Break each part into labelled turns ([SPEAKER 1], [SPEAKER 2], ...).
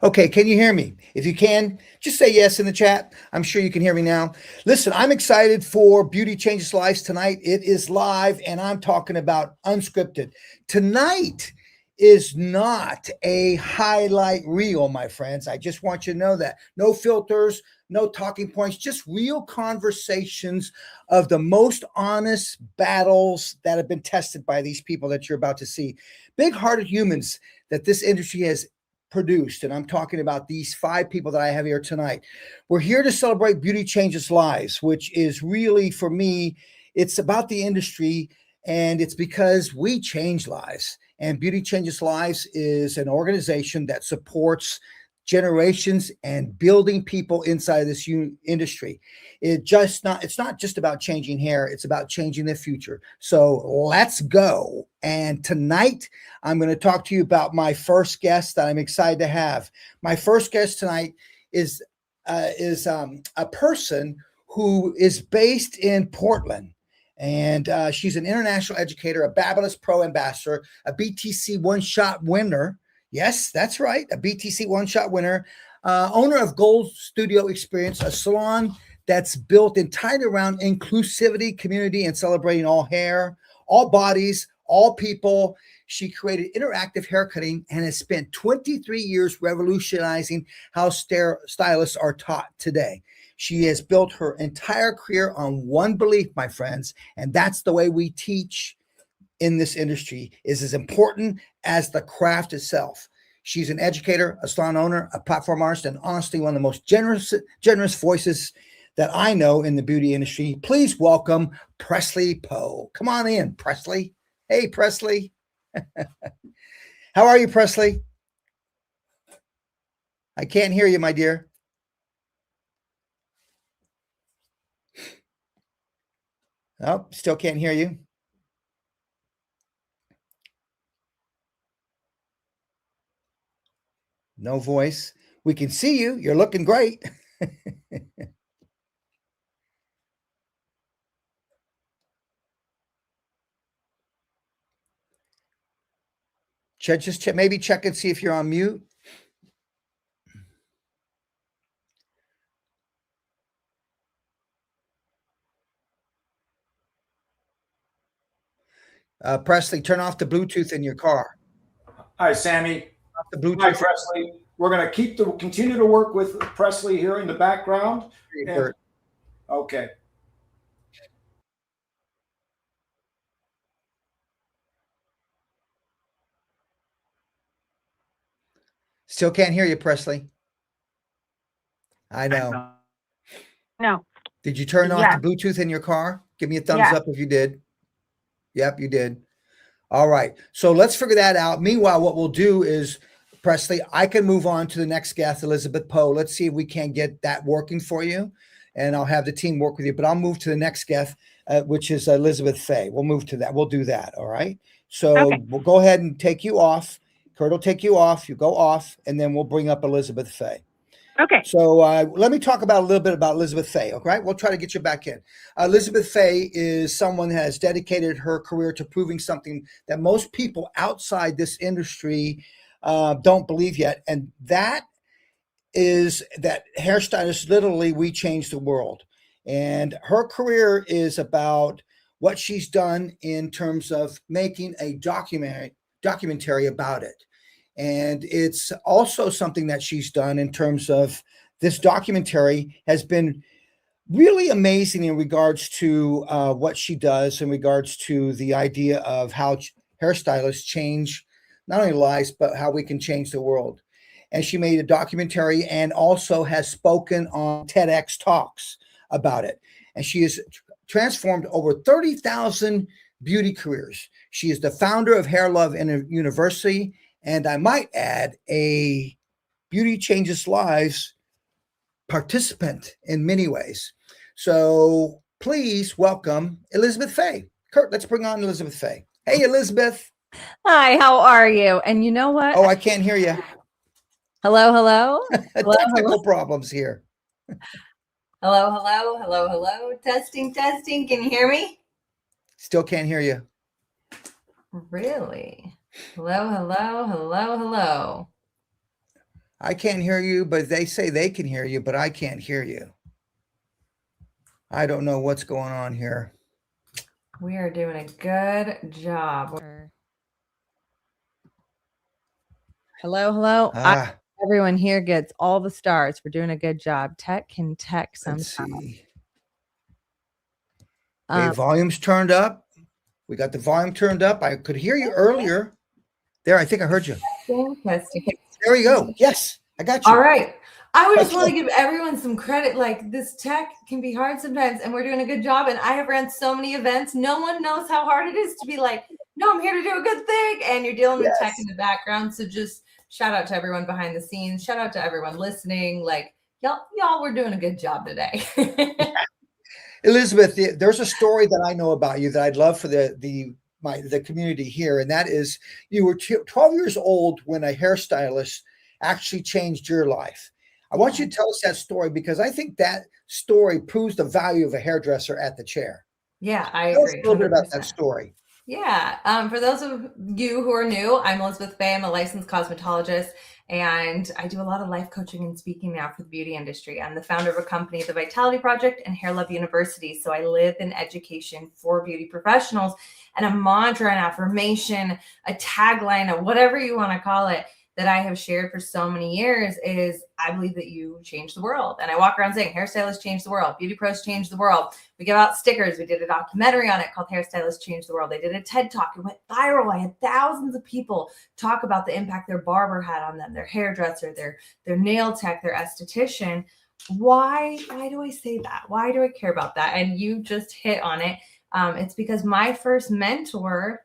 [SPEAKER 1] Okay, can you hear me? If you can, just say yes in the chat. I'm sure you can hear me now. Listen, I'm excited for Beauty Changes Lives tonight. It is live, and I'm talking about Unscripted. Tonight is not a highlight reel, my friends. I just want you to know that. No filters, no talking points, just real conversations of the most honest battles that have been tested by these people that you're about to see. Big-hearted humans that this industry has produced. And I'm talking about these 5 people that I have here tonight. We're here to celebrate Beauty Changes Lives, which is really, for me, it's about the industry, and it's because we change lives. And Beauty Changes Lives is an organization that supports generations and building people inside of this industry. It's not just about changing hair, it's about changing the future. So let's go. And tonight I'm going to talk to you about my first guest that I'm excited to have. My first guest tonight is a person who is based in Portland. And she's an international educator, a Babyliss Pro ambassador, a BTC one-shot winner. Yes, that's right, a BTC one-shot winner, owner of Gold Studio Experience, a salon that's built entirely around inclusivity, community, and celebrating all hair, all bodies, all people. She created interactive haircutting and has spent 23 years revolutionizing how stylists are taught today. She has built her entire career on one belief, my friends, and that's the way we teach in this industry is as important as the craft itself. She's an educator, a salon owner, a platform artist, and honestly, one of the most generous voices that I know in the beauty industry. Please welcome Presley Poe. Come on in, Presley. Hey, Presley. How are you, Presley? I can't hear you, my dear. Oh, still can't hear you. No voice. We can see you. You're looking great. Maybe check and see if you're on mute. Presley, turn off the Bluetooth in your car.
[SPEAKER 2] Hi, Sammy.
[SPEAKER 1] The Bluetooth.
[SPEAKER 2] Hi, Presley. We're going to continue to work with Presley here in the background. Okay.
[SPEAKER 1] Still can't hear you, Presley. I know.
[SPEAKER 3] No.
[SPEAKER 1] Did you turn off the Bluetooth in your car? Give me a thumbs up if you did. Yep, you did. All right. So let's figure that out. Meanwhile, what we'll do is, Presley, I can move on to the next guest, Elizabeth Poe. Let's see if we can get that working for you. And I'll have the team work with you. But I'll move to the next guest, which is Elizabeth Faye. We'll move to that. We'll do that. All right. So we'll go ahead and take you off. Kurt will take you off. You go off. And then we'll bring up Elizabeth Faye.
[SPEAKER 3] Okay.
[SPEAKER 1] So let me talk about a little bit about Elizabeth Faye. Okay, we'll try to get you back in. Elizabeth Faye is someone that has dedicated her career to proving something that most people outside this industry don't believe yet, and that is that hairstylists literally we change the world. And her career is about what she's done in terms of making a documentary about it. And it's also something that she's done in terms of this documentary has been really amazing in regards to what she does in regards to the idea of how hairstylists change not only lives, but how we can change the world. And she made a documentary and also has spoken on TEDx talks about it. And she has transformed over 30,000 beauty careers. She is the founder of Hair Love University. And I might add a Beauty Changes Lives participant in many ways. So please welcome Elizabeth Faye. Kurt, let's bring on Elizabeth Faye. Hey, Elizabeth.
[SPEAKER 3] Hi, how are you? And you know what?
[SPEAKER 1] Oh, I can't hear you.
[SPEAKER 3] Hello.
[SPEAKER 1] Technical problems here.
[SPEAKER 3] Hello. Testing. Can you hear me?
[SPEAKER 1] Still can't hear you.
[SPEAKER 3] Really? Hello.
[SPEAKER 1] I can't hear you, but they say they can hear you, but I can't hear you. I don't know what's going on here.
[SPEAKER 3] We are doing a good job. Hello. Everyone here gets all the stars. We're doing a good job. Tech can tech sometimes.
[SPEAKER 1] Let's see. Okay, volume's turned up. We got the volume turned up. I could hear you earlier. There, I think I heard you.
[SPEAKER 3] Testing.
[SPEAKER 1] There we go. Yes, I got you.
[SPEAKER 3] All right. I would just want to give everyone some credit. Like, this tech can be hard sometimes, and we're doing a good job. And I have ran so many events. No one knows how hard it is to be like, no, I'm here to do a good thing. And you're dealing with tech in the background. So just shout out to everyone behind the scenes. Shout out to everyone listening. Like, y'all, we're doing a good job today.
[SPEAKER 1] Elizabeth, there's a story that I know about you that I'd love for the community here, and that is you were 12 years old when a hairstylist actually changed your life. I want you to tell us that story because I think that story proves the value of a hairdresser at the chair.
[SPEAKER 3] Yeah, I
[SPEAKER 1] Tell
[SPEAKER 3] agree.
[SPEAKER 1] us a little bit about that story.
[SPEAKER 3] Yeah. For those of you who are new, I'm Elizabeth Faye. I'm a licensed cosmetologist, and I do a lot of life coaching and speaking now for the beauty industry. I'm the founder of a company, The Vitality Project and Hair Love University. So I live in education for beauty professionals, and a mantra, an affirmation, a tagline, or whatever you want to call it, that I have shared for so many years is I believe that you change the world. And I walk around saying hairstylists change the world. Beauty pros change the world. We give out stickers. We did a documentary on it called Hairstylists Change the World. I did a TED Talk. It went viral. I had thousands of people talk about the impact their barber had on them, their hairdresser, their nail tech, their esthetician. Why do I say that? Why do I care about that? And you just hit on it. It's because my first mentor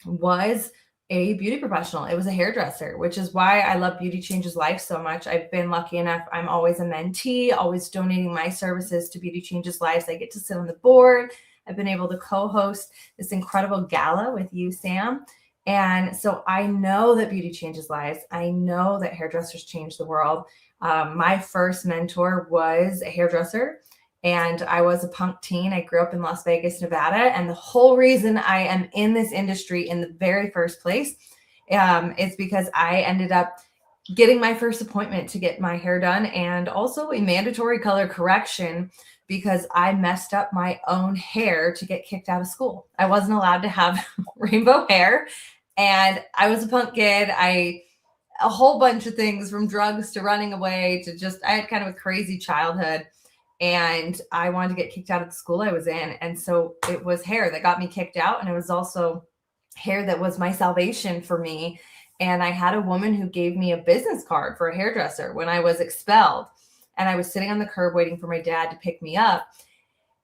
[SPEAKER 3] was a beauty professional. It was a hairdresser, which is why I love Beauty Changes Life so much. I've been lucky enough. I'm always a mentee, always donating my services to Beauty Changes Lives. I get to sit on the board. I've been able to co-host this incredible gala with you, Sam. And so I know that beauty changes lives. I know that hairdressers change the world. My first mentor was a hairdresser, and I was a punk teen. I grew up in Las Vegas, Nevada. And the whole reason I am in this industry in the very first place is because I ended up getting my first appointment to get my hair done, and also a mandatory color correction because I messed up my own hair to get kicked out of school. I wasn't allowed to have rainbow hair, and I was a punk kid. A whole bunch of things, from drugs to running away to just, I had kind of a crazy childhood. And I wanted to get kicked out of the school I was in. And so it was hair that got me kicked out. And it was also hair that was my salvation for me. And I had a woman who gave me a business card for a hairdresser when I was expelled. And I was sitting on the curb waiting for my dad to pick me up.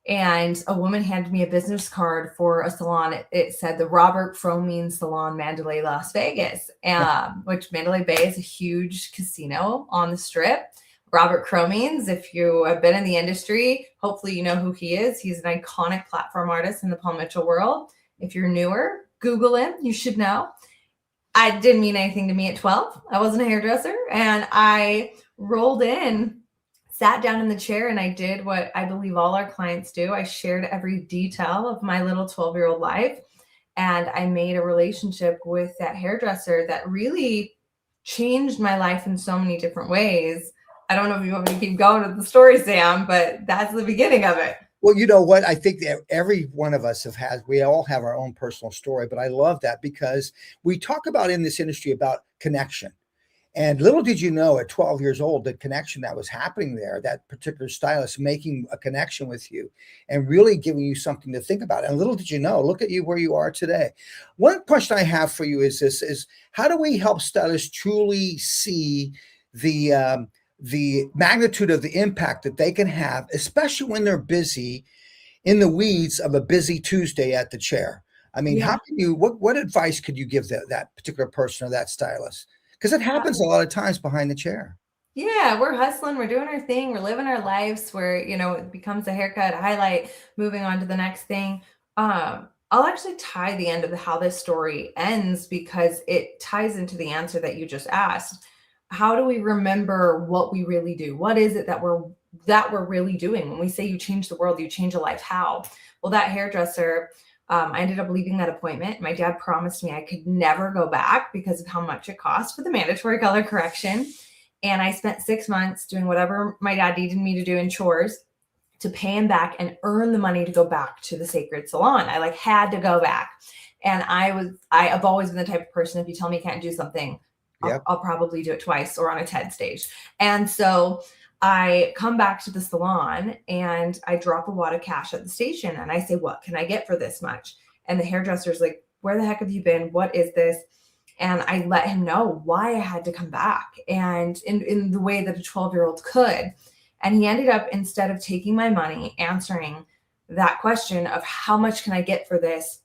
[SPEAKER 3] And a woman handed me a business card for a salon. It said the Robert Fromine Salon, Mandalay, Las Vegas, which Mandalay Bay is a huge casino on the Strip. Robert Cromines, if you have been in the industry, hopefully you know who he is. He's an iconic platform artist in the Paul Mitchell world. If you're newer, Google him. You should know. I didn't mean anything to me at 12. I wasn't a hairdresser. And I rolled in, sat down in the chair, and I did what I believe all our clients do. I shared every detail of my little 12-year-old life. And I made a relationship with that hairdresser that really changed my life in so many different ways. I don't know if you want me to keep going with the story, Sam, but that's the beginning of it.
[SPEAKER 1] Well, you know what? I think that every one of us we all have our own personal story, but I love that because we talk about in this industry about connection. And little did you know at 12 years old, the connection that was happening there, that particular stylist making a connection with you and really giving you something to think about. And little did you know, look at you where you are today. One question I have for you is this, is how do we help stylists truly see the magnitude of the impact that they can have, especially when they're busy in the weeds of a busy Tuesday at the chair? I mean, how can you, what advice could you give that particular person or that stylist? Because it happens a lot of times behind the chair.
[SPEAKER 3] Yeah, we're hustling, we're doing our thing, we're living our lives where, it becomes a haircut, a highlight, moving on to the next thing. I'll actually tie the end of how this story ends because it ties into the answer that you just asked. How do we remember what we really do? What is it that we're really doing? When we say you change the world, you change a life, how? Well, that hairdresser, I ended up leaving that appointment. My dad promised me I could never go back because of how much it cost for the mandatory color correction. And I spent 6 months doing whatever my dad needed me to do in chores to pay him back and earn the money to go back to the sacred salon. I like had to go back. And I've always been the type of person, if you tell me I can't do something, I'll probably do it twice or on a TED stage. And so I come back to the salon and I drop a wad of cash at the station and I say, what can I get for this much? And the hairdresser's like, where the heck have you been? What is this? And I let him know why I had to come back, and in the way that a 12-year-old could. And he ended up, instead of taking my money, answering that question of how much can I get for this,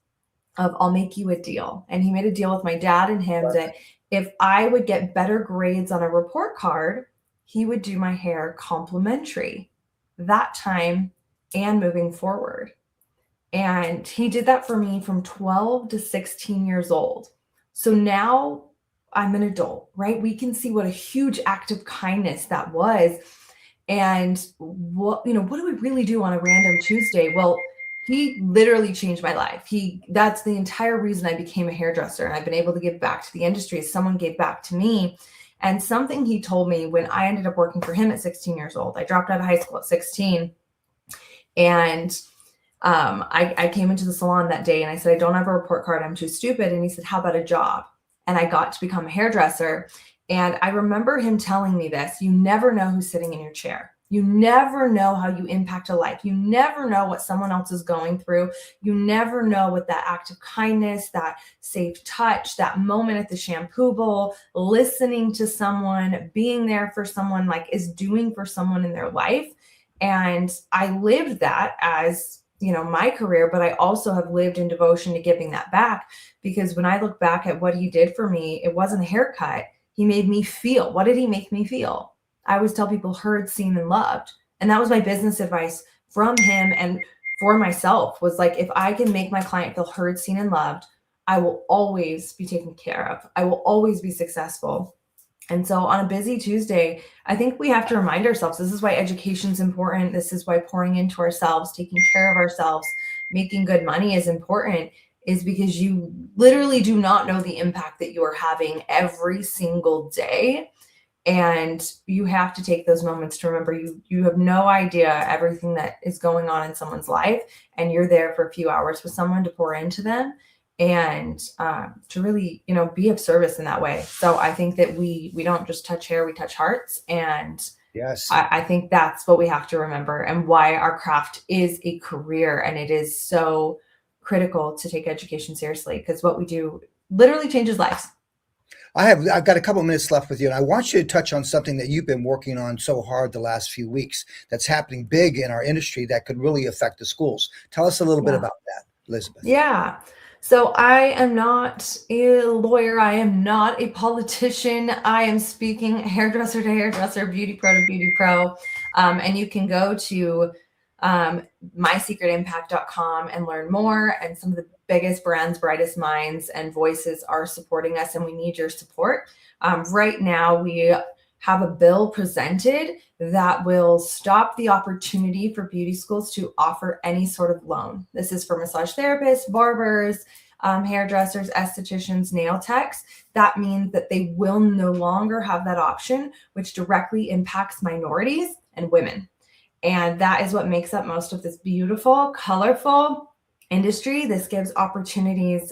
[SPEAKER 3] of I'll make you a deal. And he made a deal with my dad and him that if I would get better grades on a report card, he would do my hair complimentary that time and moving forward. And he did that for me from 12 to 16 years old. So now I'm an adult, right? We can see what a huge act of kindness that was. And what do we really do on a random Tuesday? Well, he literally changed my life. That's the entire reason I became a hairdresser. And I've been able to give back to the industry. Someone gave back to me. And something he told me when I ended up working for him at 16 years old, I dropped out of high school at 16. And I came into the salon that day and I said, I don't have a report card. I'm too stupid. And he said, how about a job? And I got to become a hairdresser. And I remember him telling me this: you never know who's sitting in your chair. You never know how you impact a life. You never know what someone else is going through. You never know what that act of kindness, that safe touch, that moment at the shampoo bowl, listening to someone, being there for someone, like, is doing for someone in their life. And I lived that as, my career, but I also have lived in devotion to giving that back, because when I look back at what he did for me, it wasn't a haircut. He made me feel. What did he make me feel? I always tell people heard, seen, and loved. And that was my business advice from him and for myself, was like, if I can make my client feel heard, seen, and loved, I will always be taken care of. I will always be successful. And so on a busy Tuesday, I think we have to remind ourselves, this is why education is important. This is why pouring into ourselves, taking care of ourselves, making good money is important, is because you literally do not know the impact that you are having every single day. And you have to take those moments to remember you have no idea everything that is going on in someone's life. And you're there for a few hours with someone to pour into them and to really, be of service in that way. So I think that we don't just touch hair, we touch hearts. And
[SPEAKER 1] yes,
[SPEAKER 3] I think that's what we have to remember, and why our craft is a career. And it is so critical to take education seriously, because what we do literally changes lives.
[SPEAKER 1] I've got a couple minutes left with you, and I want you to touch on something that you've been working on so hard the last few weeks that's happening big in our industry that could really affect the schools. Tell us a little bit about that, Elizabeth.
[SPEAKER 3] Yeah. So I am not a lawyer. I am not a politician. I am speaking hairdresser to hairdresser, beauty pro to beauty pro. And you can go to mysecretimpact.com and learn more. And some of the biggest brands, brightest minds, and voices are supporting us, and we need your support. Right now, we have a bill presented that will stop the opportunity for beauty schools to offer any sort of loan. This is for massage therapists, barbers, hairdressers, estheticians, nail techs. That means that they will no longer have that option, which directly impacts minorities and women. And that is what makes up most of this beautiful, colorful industry. This gives opportunities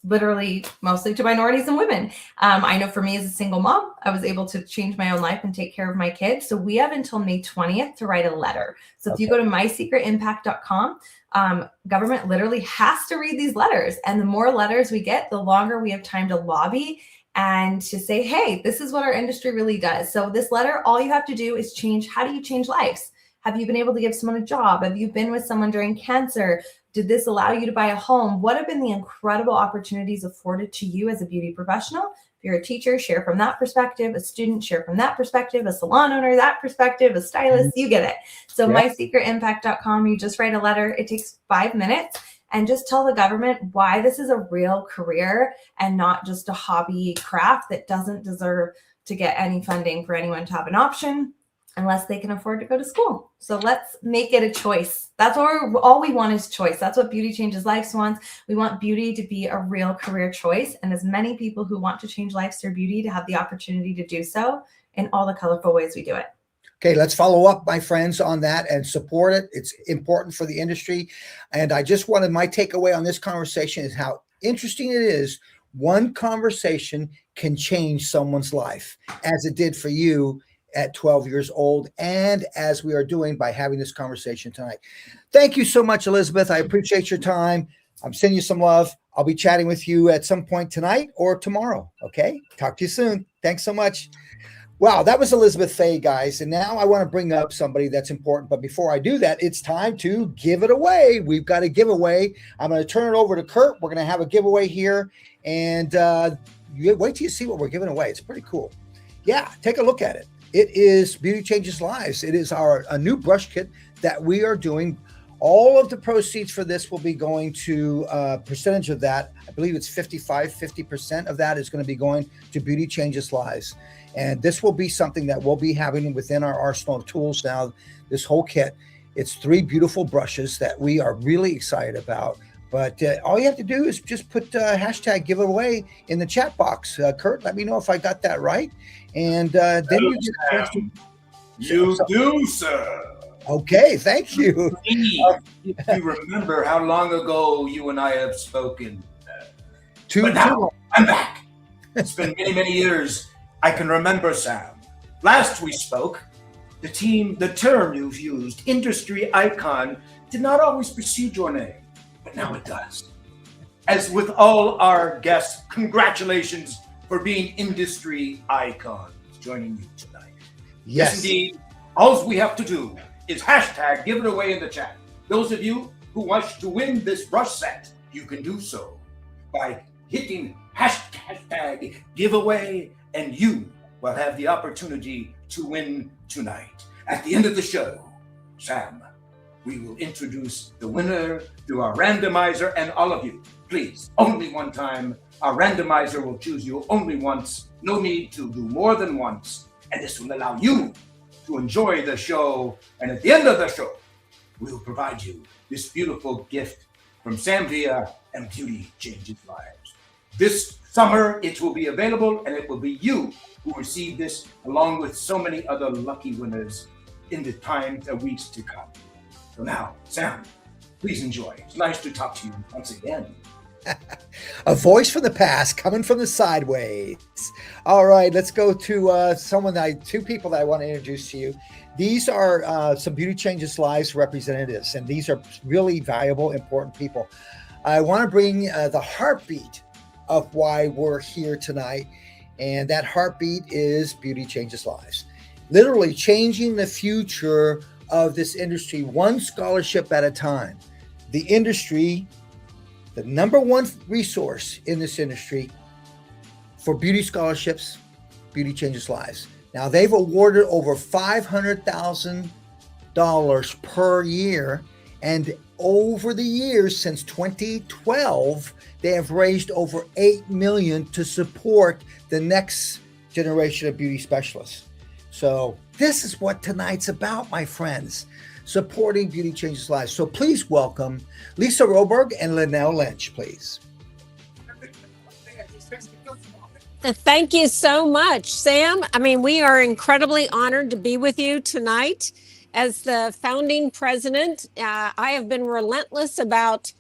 [SPEAKER 3] literally mostly to minorities and women. I know for me as a single mom, I was able to change my own life and take care of my kids. So we have until May 20th to write a letter. So if you go to mysecretimpact.com, government literally has to read these letters. And the more letters we get, the longer we have time to lobby and to say, hey, this is what our industry really does. So this letter, all you have to do is change. How do you change lives? Have you been able to give someone a job? Have you been with someone during cancer? Did this allow you to buy a home? What have been the incredible opportunities afforded to you as a beauty professional? If you're a teacher, share from that perspective. A student, share from that perspective. A salon owner, that perspective. A stylist, you get it. So mysecretimpact.com, you just write a letter. It takes 5 minutes. And just tell the government why this is a real career and not just a hobby craft that doesn't deserve to get any funding for anyone to have an option unless they can afford to go to school. So let's make it a choice. That's all we want is choice. That's what Beauty Changes Lives wants. We want beauty to be a real career choice. And as many people who want to change lives through beauty to have the opportunity to do so in all the colorful ways we do it.
[SPEAKER 1] Okay, let's follow up, my friends, on that and support it. It's important for the industry. And I just wanted my takeaway on this conversation is how interesting it is. One conversation can change someone's life, as it did for you at 12 years old, and as we are doing by having this conversation tonight. Thank you so much, Elizabeth. I appreciate your time. I'm sending you some love. I'll be chatting with you at some point tonight or tomorrow. Okay, talk to you soon. Thanks so much. Wow, that was Elizabeth Faye, guys. And now I want to bring up somebody that's important. But before I do that, it's time to give it away. We've got a giveaway. I'm going to turn it over to Kurt. We're going to have a giveaway here. And wait till you see what we're giving away. It's pretty cool. Yeah, take a look at it. It is Beauty Changes Lives. It is a new brush kit that we are doing. All of the proceeds for this will be going to a percentage of that. I believe it's 50% of that is going to be going to Beauty Changes Lives. And this will be something that we'll be having within our arsenal of tools now, this whole kit. It's 3 beautiful brushes that we are really excited about. But all you have to do is just put hashtag giveaway in the chat box. Kurt, let me know if I got that right. And then you get
[SPEAKER 2] You do, sir.
[SPEAKER 1] Okay, thank you.
[SPEAKER 2] You remember how long ago you and I have spoken.
[SPEAKER 1] But
[SPEAKER 2] now I'm back. It's been many, many years. I can remember, Sam. Last we spoke, the term you've used, industry icon, did not always precede your name, but now it does. As with all our guests, congratulations for being industry icons joining you tonight. Yes, indeed. All we have to do is hashtag give it away in the chat. Those of you who wish to win this brush set, you can do so by hitting hashtag giveaway, and you will have the opportunity to win tonight. At the end of the show, Sam, we will introduce the winner through our randomizer, and all of you, please, only one time. Our randomizer will choose you only once. No need to do more than once. And this will allow you to enjoy the show. And at the end of the show, we will provide you this beautiful gift from Sam Villa and Beauty Changes Lives. This summer, it will be available, and it will be you who receive this, along with so many other lucky winners in the times and weeks to come. So now, Sam, please enjoy. It's nice to talk to you once again.
[SPEAKER 1] A voice from the past coming from the sideways. All right, let's go to two people that I want to introduce to you. These are some Beauty Changes Lives representatives, and these are really valuable, important people. I want to bring the heartbeat of why we're here tonight, and that heartbeat is Beauty Changes Lives. Literally changing the future of this industry, one scholarship at a time. The industry, the number one resource in this industry for beauty scholarships, Beauty Changes Lives. Now, they've awarded over $500,000 per year, and over the years since 2012, they have raised over $8 million to support the next generation of beauty specialists. So this is what tonight's about, my friends, supporting Beauty Changes Lives. So please welcome Lisa Roberg and Linnell Lynch, please.
[SPEAKER 4] Thank you so much, Sam. I mean, we are incredibly honored to be with you tonight. As the founding president, I have been relentless about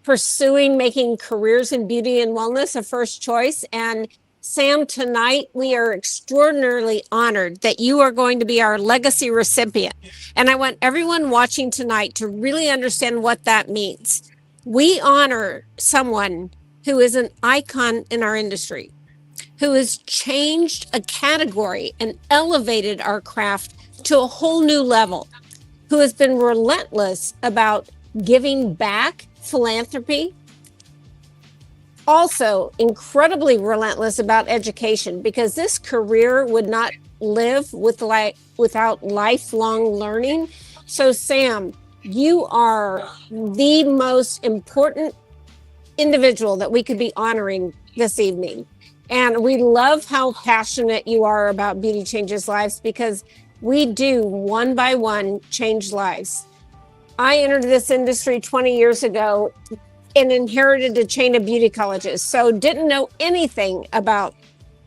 [SPEAKER 4] pursuing making careers in beauty and wellness a first choice. And Sam, tonight we are extraordinarily honored that you are going to be our legacy recipient. And I want everyone watching tonight to really understand what that means. We honor someone who is an icon in our industry, who has changed a category and elevated our craft to a whole new level, who has been relentless about giving back, philanthropy, also incredibly relentless about education, because this career would not live without lifelong learning. So Sam, you are the most important individual that we could be honoring this evening. And we love how passionate you are about Beauty Changes Lives, because we do one by one change lives. I entered this industry 20 years ago and inherited a chain of beauty colleges. So didn't know anything about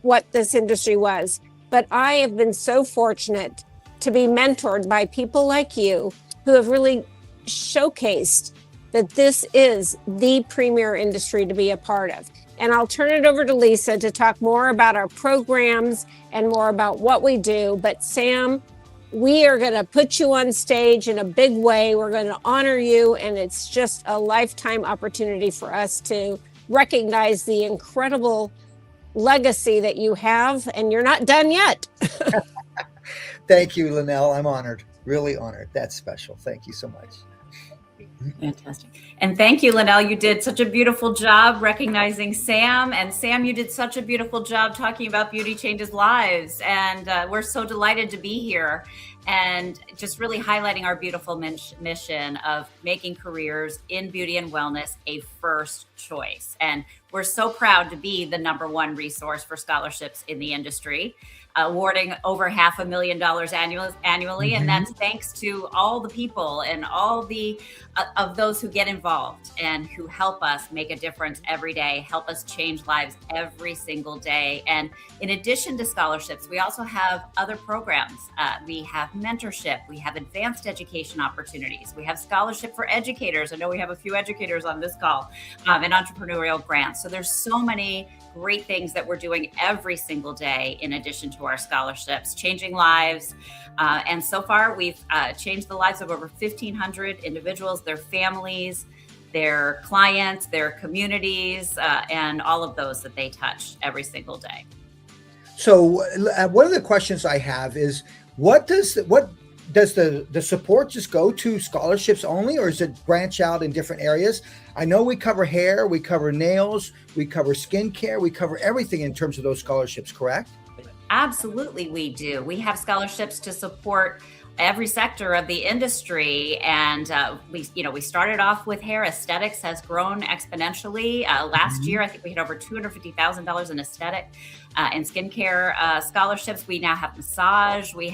[SPEAKER 4] what this industry was. but I have been so fortunate to be mentored by people like you who have really showcased that this is the premier industry to be a part of. And I'll turn it over to Lisa to talk more about our programs and more about what we do. But Sam, we are going to put you on stage in a big way. We're going to honor you. And it's just a lifetime opportunity for us to recognize the incredible legacy that you have. And you're not done yet.
[SPEAKER 1] Thank you, Linnell. I'm honored, really honored. That's special. Thank you so much.
[SPEAKER 5] Fantastic. And thank you, Linnell. You did such a beautiful job recognizing Sam. And Sam, you did such a beautiful job talking about Beauty Changes Lives. And we're so delighted to be here and just really highlighting our beautiful mission of making careers in beauty and wellness a first choice. And we're so proud to be the #1 resource for scholarships in the industry, awarding over $500,000 annually.
[SPEAKER 1] Mm-hmm.
[SPEAKER 5] And that's thanks to all the people and all the of those who get involved and who help us make a difference every day, help us change lives every single day. And in addition to scholarships, we also have other programs. We have mentorship, we have advanced education opportunities, we have scholarship for educators. I know we have a few educators on this call, and entrepreneurial grants. So there's so many great things that we're doing every single day in addition to our scholarships, changing lives. And so far, we've changed the lives of over 1,500 individuals, their families, their clients, their communities, and all of those that they touch every single day.
[SPEAKER 1] So one of the questions I have is, what does the support just go to scholarships only, or is it branch out in different areas? I know we cover hair, we cover nails, we cover skincare, we cover everything in terms of those scholarships, correct?
[SPEAKER 5] Absolutely, we do. We have scholarships to support every sector of the industry, and we started off with hair. Aesthetics has grown exponentially. Last year, I think we had over $250,000 in aesthetic and skincare scholarships. We now have massage. We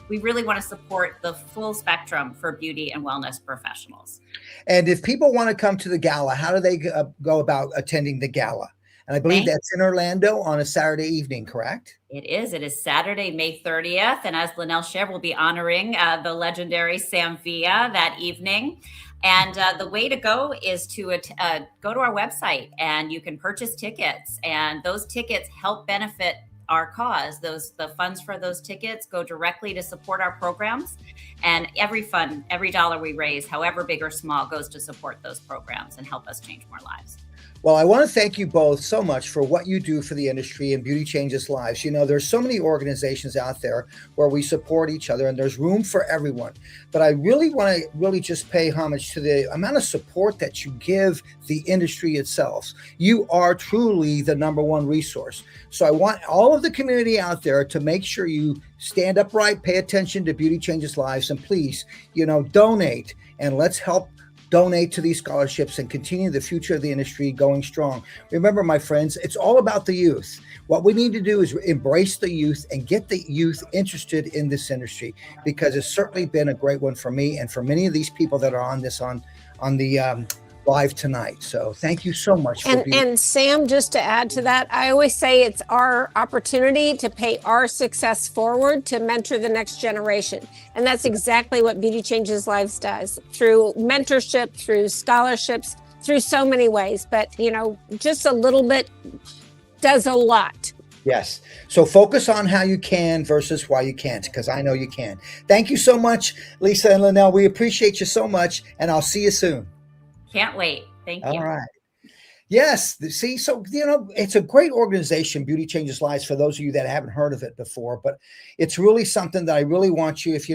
[SPEAKER 5] really want to support the full spectrum for beauty and wellness professionals.
[SPEAKER 1] And if people want to come to the gala, how do they go about attending the gala? And I believe that's in Orlando on a Saturday evening, correct?
[SPEAKER 5] It is. It is Saturday, May 30th. And as Linnell shared, we'll be honoring the legendary Sam Villa that evening. And the way to go is to go to our website, and you can purchase tickets. And those tickets help benefit our cause. The funds for those tickets go directly to support our programs. And every dollar we raise, however big or small, goes to support those programs and help us change more lives.
[SPEAKER 1] Well, I want to thank you both so much for what you do for the industry and Beauty Changes Lives. You know, there's so many organizations out there where we support each other, and there's room for everyone. But I really want to just pay homage to the amount of support that you give the industry itself. You are truly the #1 resource. So I want all of the community out there to make sure you stand upright, pay attention to Beauty Changes Lives, and please, donate, and let's help donate to these scholarships and continue the future of the industry going strong. Remember, my friends, it's all about the youth. What we need to do is embrace the youth and get the youth interested in this industry, because it's certainly been a great one for me and for many of these people that are on the live tonight. So thank you so much.
[SPEAKER 4] And Sam, just to add to that, I always say it's our opportunity to pay our success forward to mentor the next generation. And that's exactly what Beauty Changes Lives does, through mentorship, through scholarships, through so many ways. But, just a little bit does a lot.
[SPEAKER 1] Yes. So focus on how you can versus why you can't, because I know you can. Thank you so much, Lisa and Linnell. We appreciate you so much, and I'll see you soon.
[SPEAKER 5] Can't wait. Thank you.
[SPEAKER 1] All right. Yes. See, so, it's a great organization, Beauty Changes Lives, for those of you that haven't heard of it before. But it's really something that I really want you, if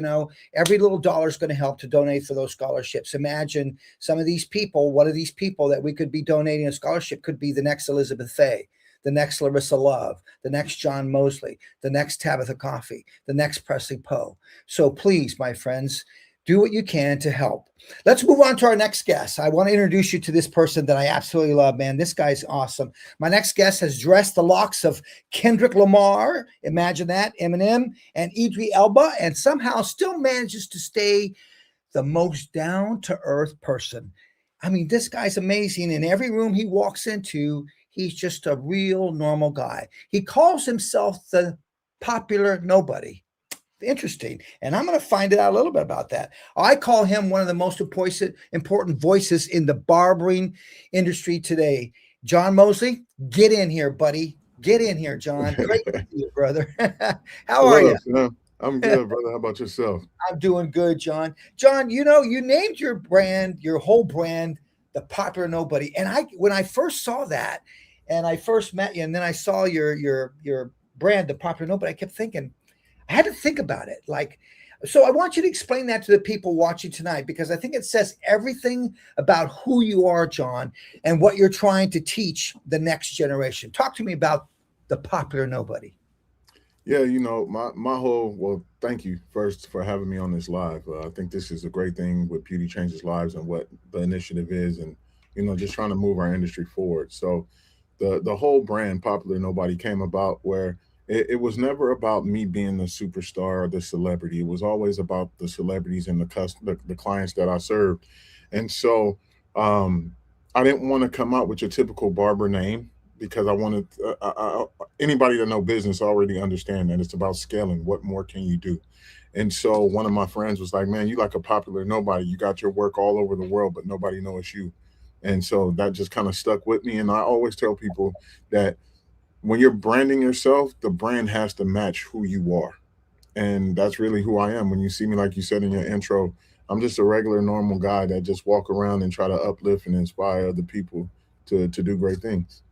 [SPEAKER 1] every little dollar is going to help to donate for those scholarships. Imagine some of these people, one of these people that we could be donating a scholarship could be the next Elizabeth Faye, the next Larisa Love, the next John Mosley, the next Tabatha Coffey, the next Presley Poe. So please, my friends, do what you can to help. Let's move on to our next guest. I want to introduce you to this person that I absolutely love, man. This guy's awesome. My next guest has dressed the locks of Kendrick Lamar, imagine that, Eminem, and Idris Elba, and somehow still manages to stay the most down-to-earth person. I mean, this guy's amazing. In every room he walks into, he's just a real normal guy. He calls himself the popular nobody. Interesting. And I'm going to find out a little bit about that. I call him one of the most important voices in the barbering industry today. John Mosley, get in here, buddy. Get in here, John. Great to see you, brother. How are you?
[SPEAKER 6] I'm good, brother. How about yourself?
[SPEAKER 1] I'm doing good, John. John, you know, you named your brand, your whole brand, the Popular Nobody. And when I first saw that, and I first met you, and then I saw your brand, the Popular Nobody, I kept thinking, I had to think about it. Like, so I want you to explain that to the people watching tonight, because I think it says everything about who you are, John, and what you're trying to teach the next generation. Talk to me about the Popular Nobody.
[SPEAKER 6] Yeah, you know, my whole, well, thank you first for having me on this live. I think this is a great thing with Beauty Changes Lives and what the initiative is, and, you know, just trying to move our industry forward. So the whole brand Popular Nobody came about where it was never about me being the superstar or the celebrity. It was always about the celebrities and the clients that I served. And so I didn't want to come out with your typical barber name, because I wanted anybody that know business already understand that it's about scaling. What more can you do? And so one of my friends was like, man, you like a popular nobody. You got your work all over the world, but nobody knows you. And so that just kind of stuck with me. And I always tell people that when you're branding yourself, the brand has to match who you are. And that's really who I am. When you see me, like you said in your intro, I'm just a regular, normal guy that just walk around and try to uplift and inspire other people to do great things.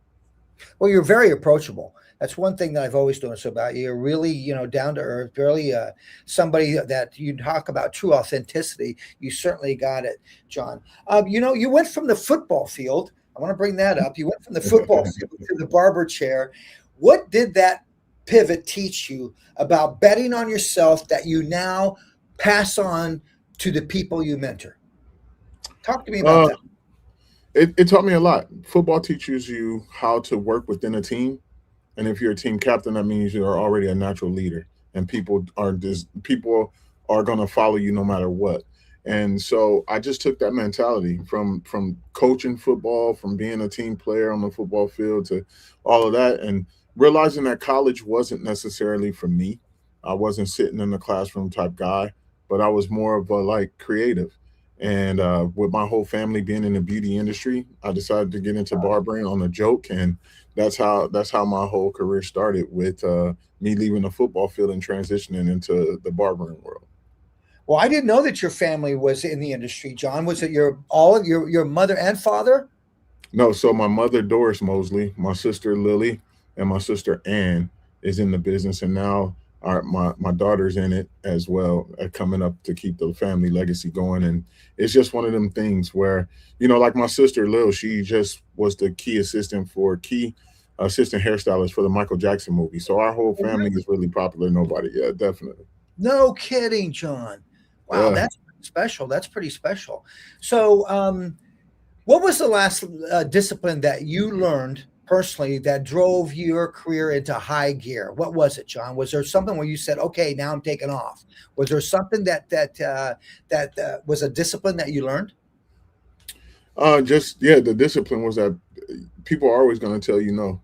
[SPEAKER 1] Well, you're very approachable. That's one thing that I've always noticed about you. You're really, you know, down to earth, really somebody that you talk about true authenticity. You certainly got it, John. You know, you went from the football field. I want to bring that up. You went from the football field to the barber chair. What did that pivot teach you about betting on yourself that you now pass on to the people you mentor? Talk to me about that.
[SPEAKER 6] It taught me a lot. Football teaches you how to work within a team. And if you're a team captain, that means you are already a natural leader, and people are going to follow you no matter what. And so I just took that mentality from coaching football, from being a team player on the football field, to all of that, and realizing that college wasn't necessarily for me. I wasn't sitting in the classroom type guy, but I was more of a like creative. And with my whole family being in the beauty industry, I decided to get into barbering on a joke, and that's how my whole career started, with me leaving the football field and transitioning into the barbering world.
[SPEAKER 1] Well, I didn't know that your family was in the industry, John. Was it your mother and father?
[SPEAKER 6] No, so my mother, Doris Mosley, my sister Lily, and my sister Ann is in the business, and now my daughter's in it as well, coming up to keep the family legacy going. And it's just one of them things where, you know, like my sister Lil, she just was the key assistant hairstylist for the Michael Jackson movie. So our whole family is really Popular Nobody. Yeah, definitely.
[SPEAKER 1] No kidding, John. Wow, yeah. That's special. That's pretty special. So what was the last discipline that you learned personally that drove your career into high gear? What was it, John? Was there something where you said, okay, now I'm taking off? Was there something that was a discipline that you learned?
[SPEAKER 6] The discipline was that people are always going to tell you no.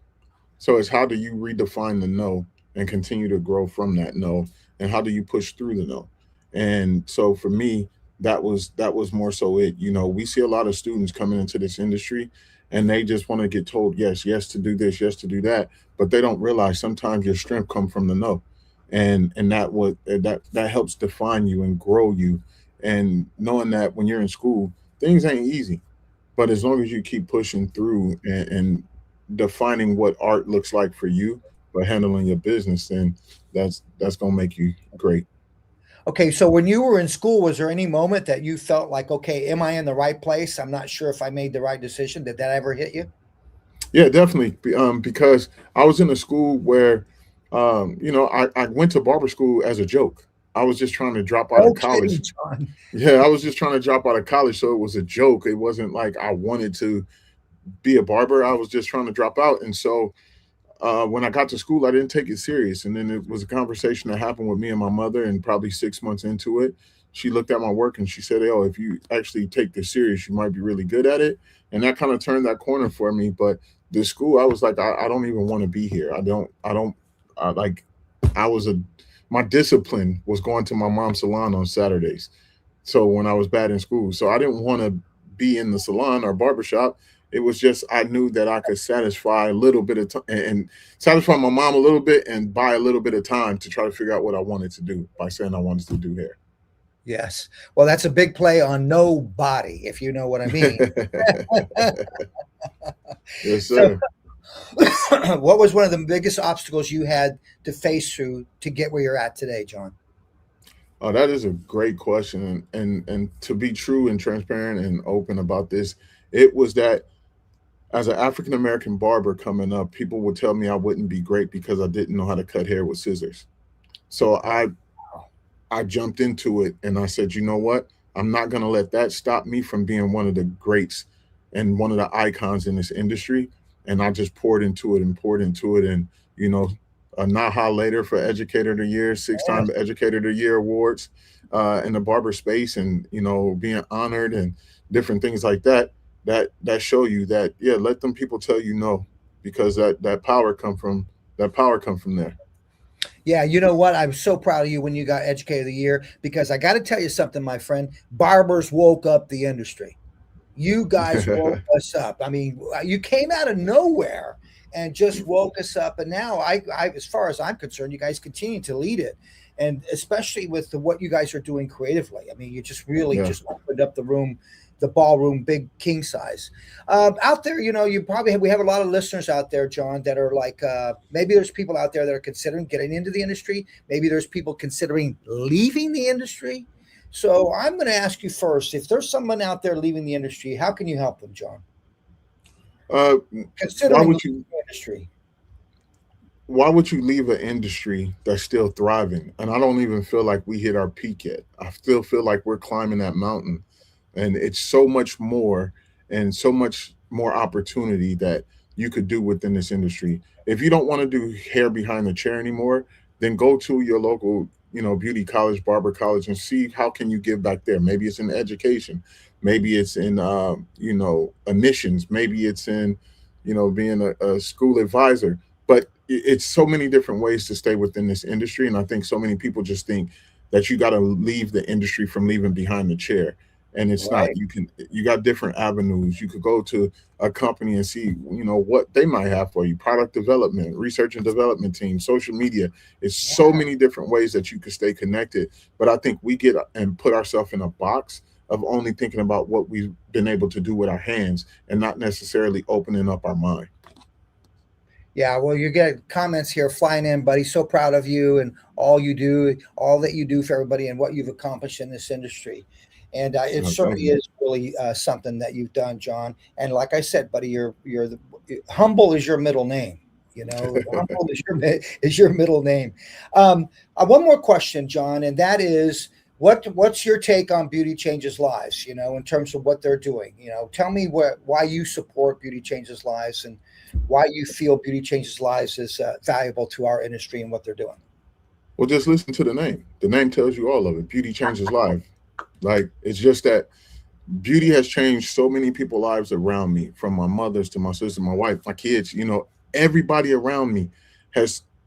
[SPEAKER 6] So it's how do you redefine the no and continue to grow from that no? And how do you push through the no? And so for me, that was more so it. You know, we see a lot of students coming into this industry, and they just want to get told yes to do this, yes to do that, but they don't realize sometimes your strength comes from the no, and that helps define you and grow you, and knowing that when you're in school, things ain't easy, but as long as you keep pushing through and defining what art looks like for you, but handling your business, then that's gonna make you great.
[SPEAKER 1] Okay, so when you were in school, was there any moment that you felt like, okay, am I in the right place? I'm not sure if I made the right decision. Did that ever hit you?
[SPEAKER 6] Yeah, definitely. Because I was in a school where, you know, I went to barber school as a joke. I was just trying to drop out of college.
[SPEAKER 1] John.
[SPEAKER 6] Yeah, I was just trying to drop out of college, so it was a joke. It wasn't like I wanted to be a barber. I was just trying to drop out, and so when I got to school, I didn't take it serious. And then it was a conversation that happened with me and my mother, and probably 6 months into it, she looked at my work and she said, "Oh, if you actually take this serious, you might be really good at it." And that kind of turned that corner for me. But the school, I was like, I don't even want to be here. I my discipline was going to my mom's salon on Saturdays. So when I was bad in school, so I didn't want to be in the salon or barbershop. It was just, I knew that I could satisfy a little bit of time and satisfy my mom a little bit and buy a little bit of time to try to figure out what I wanted to do by saying I wanted to do hair.
[SPEAKER 1] Yes. Well, that's a big play on nobody, if you know what I mean.
[SPEAKER 6] Yes, sir.
[SPEAKER 1] So, what was one of the biggest obstacles you had to face through to get where you're at today, John?
[SPEAKER 6] Oh, that is a great question. And to be true and transparent and open about this, it was that as an African American barber coming up, people would tell me I wouldn't be great because I didn't know how to cut hair with scissors. So I jumped into it and I said, you know what? I'm not going to let that stop me from being one of the greats and one of the icons in this industry. And I just poured into it. And, you know, a Naha later for Educator of the Year, 6-time Educator of the Year awards in the barber space, and, you know, being honored and different things like that, that show you that, yeah, let them people tell you no, because that power come from there.
[SPEAKER 1] Yeah, you know what? I'm so proud of you when you got Educator of the Year, because I got to tell you something, my friend. Barbers woke up the industry. You guys woke us up. I mean, you came out of nowhere and just woke us up. And now, I as far as I'm concerned, you guys continue to lead it, and especially with what you guys are doing creatively. I mean, you just really just opened up the room, the ballroom, big king size. Out there, you know, we have a lot of listeners out there, John, that are like, maybe there's people out there that are considering getting into the industry. Maybe there's people considering leaving the industry. So I'm going to ask you first, if there's someone out there leaving the industry, how can you help them, John? Considering the industry.
[SPEAKER 6] Why would you leave an industry that's still thriving? And I don't even feel like we hit our peak yet. I still feel like we're climbing that mountain. And it's so much more and so much more opportunity that you could do within this industry. If you don't want to do hair behind the chair anymore, then go to your local, you know, beauty college, barber college, and see how can you give back there. Maybe it's in education. Maybe it's in, you know, admissions. Maybe it's in, you know, being a school advisor. But it's so many different ways to stay within this industry. And I think so many people just think that you got to leave the industry from leaving behind the chair. And it's not. You got different avenues. You could go to a company and see, you know, what they might have for you. Product development, research and development team, social media. It's so many different ways that you could stay connected. But I think we get and put ourselves in a box of only thinking about what we've been able to do with our hands and not necessarily opening up our mind.
[SPEAKER 1] Yeah, well, you get comments here flying in, buddy. So proud of you and all you do, all that you do for everybody, and what you've accomplished in this industry. And it certainly is really something that you've done, John. And like I said, buddy, humble is your middle name. You know, humble is your middle name. One more question, John, and that is, what's your take on Beauty Changes Lives? You know, in terms of what they're doing. You know, tell me why you support Beauty Changes Lives and why you feel Beauty Changes Lives is valuable to our industry and what they're doing.
[SPEAKER 6] Well, just listen to the name. The name tells you all of it. Beauty Changes Lives. Like, it's just that beauty has changed so many people's lives around me, from my mother's to my sister, my wife, my kids, you know, everybody around me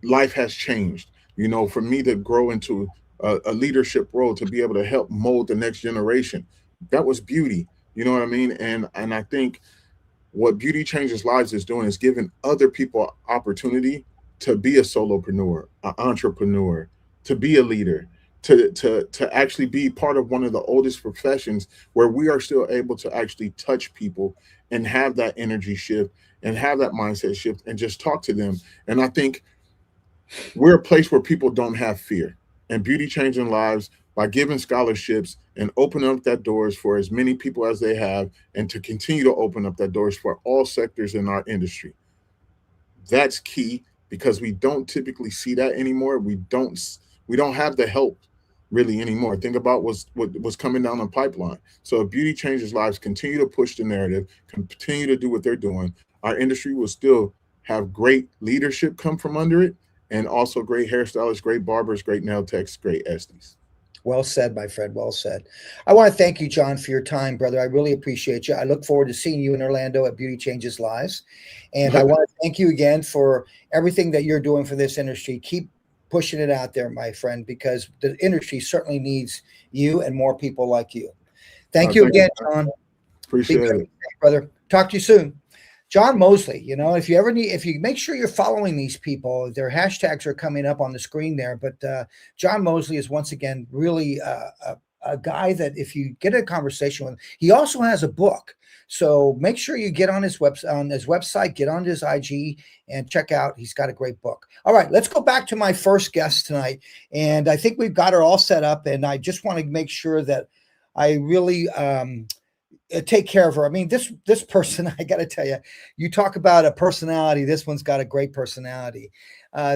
[SPEAKER 6] life has changed. You know, for me to grow into a leadership role, to be able to help mold the next generation, that was beauty. You know what I mean? And I think what Beauty Changes Lives is doing is giving other people opportunity to be a solopreneur, an entrepreneur, to be a leader, to actually be part of one of the oldest professions where we are still able to actually touch people and have that energy shift and have that mindset shift and just talk to them. And I think we're a place where people don't have fear. And Beauty Changing Lives, by giving scholarships and opening up that doors for as many people as they have, and to continue to open up that doors for all sectors in our industry. That's key, because we don't typically see that anymore. We don't have the help really anymore. Think about what's coming down the pipeline. So if Beauty Changes Lives continue to push the narrative, continue to do what they're doing, our industry will still have great leadership come from under it, and also great hairstylists, great barbers, great nail techs, great esties.
[SPEAKER 1] Well said, my friend. Well said. I want to thank you, John, for your time, brother. I really appreciate you. I look forward to seeing you in Orlando at Beauty Changes Lives. And I want to thank you again for everything that you're doing for this industry. Keep pushing it out there, my friend, because the industry certainly needs you and more people like you. Thank you again, John.
[SPEAKER 6] Appreciate it,
[SPEAKER 1] brother. Talk to you soon. John Mosley, if you make sure you're following these people, their hashtags are coming up on the screen there. But John Mosley is once again really a guy that if you get a conversation with him, he also has a book. So make sure you get on his website, get on his IG and check out. He's got a great book. All right, let's go back to my first guest tonight. And I think we've got her all set up. And I just want to make sure that I really take care of her. I mean, this person, I got to tell you, you talk about a personality. This one's got a great personality.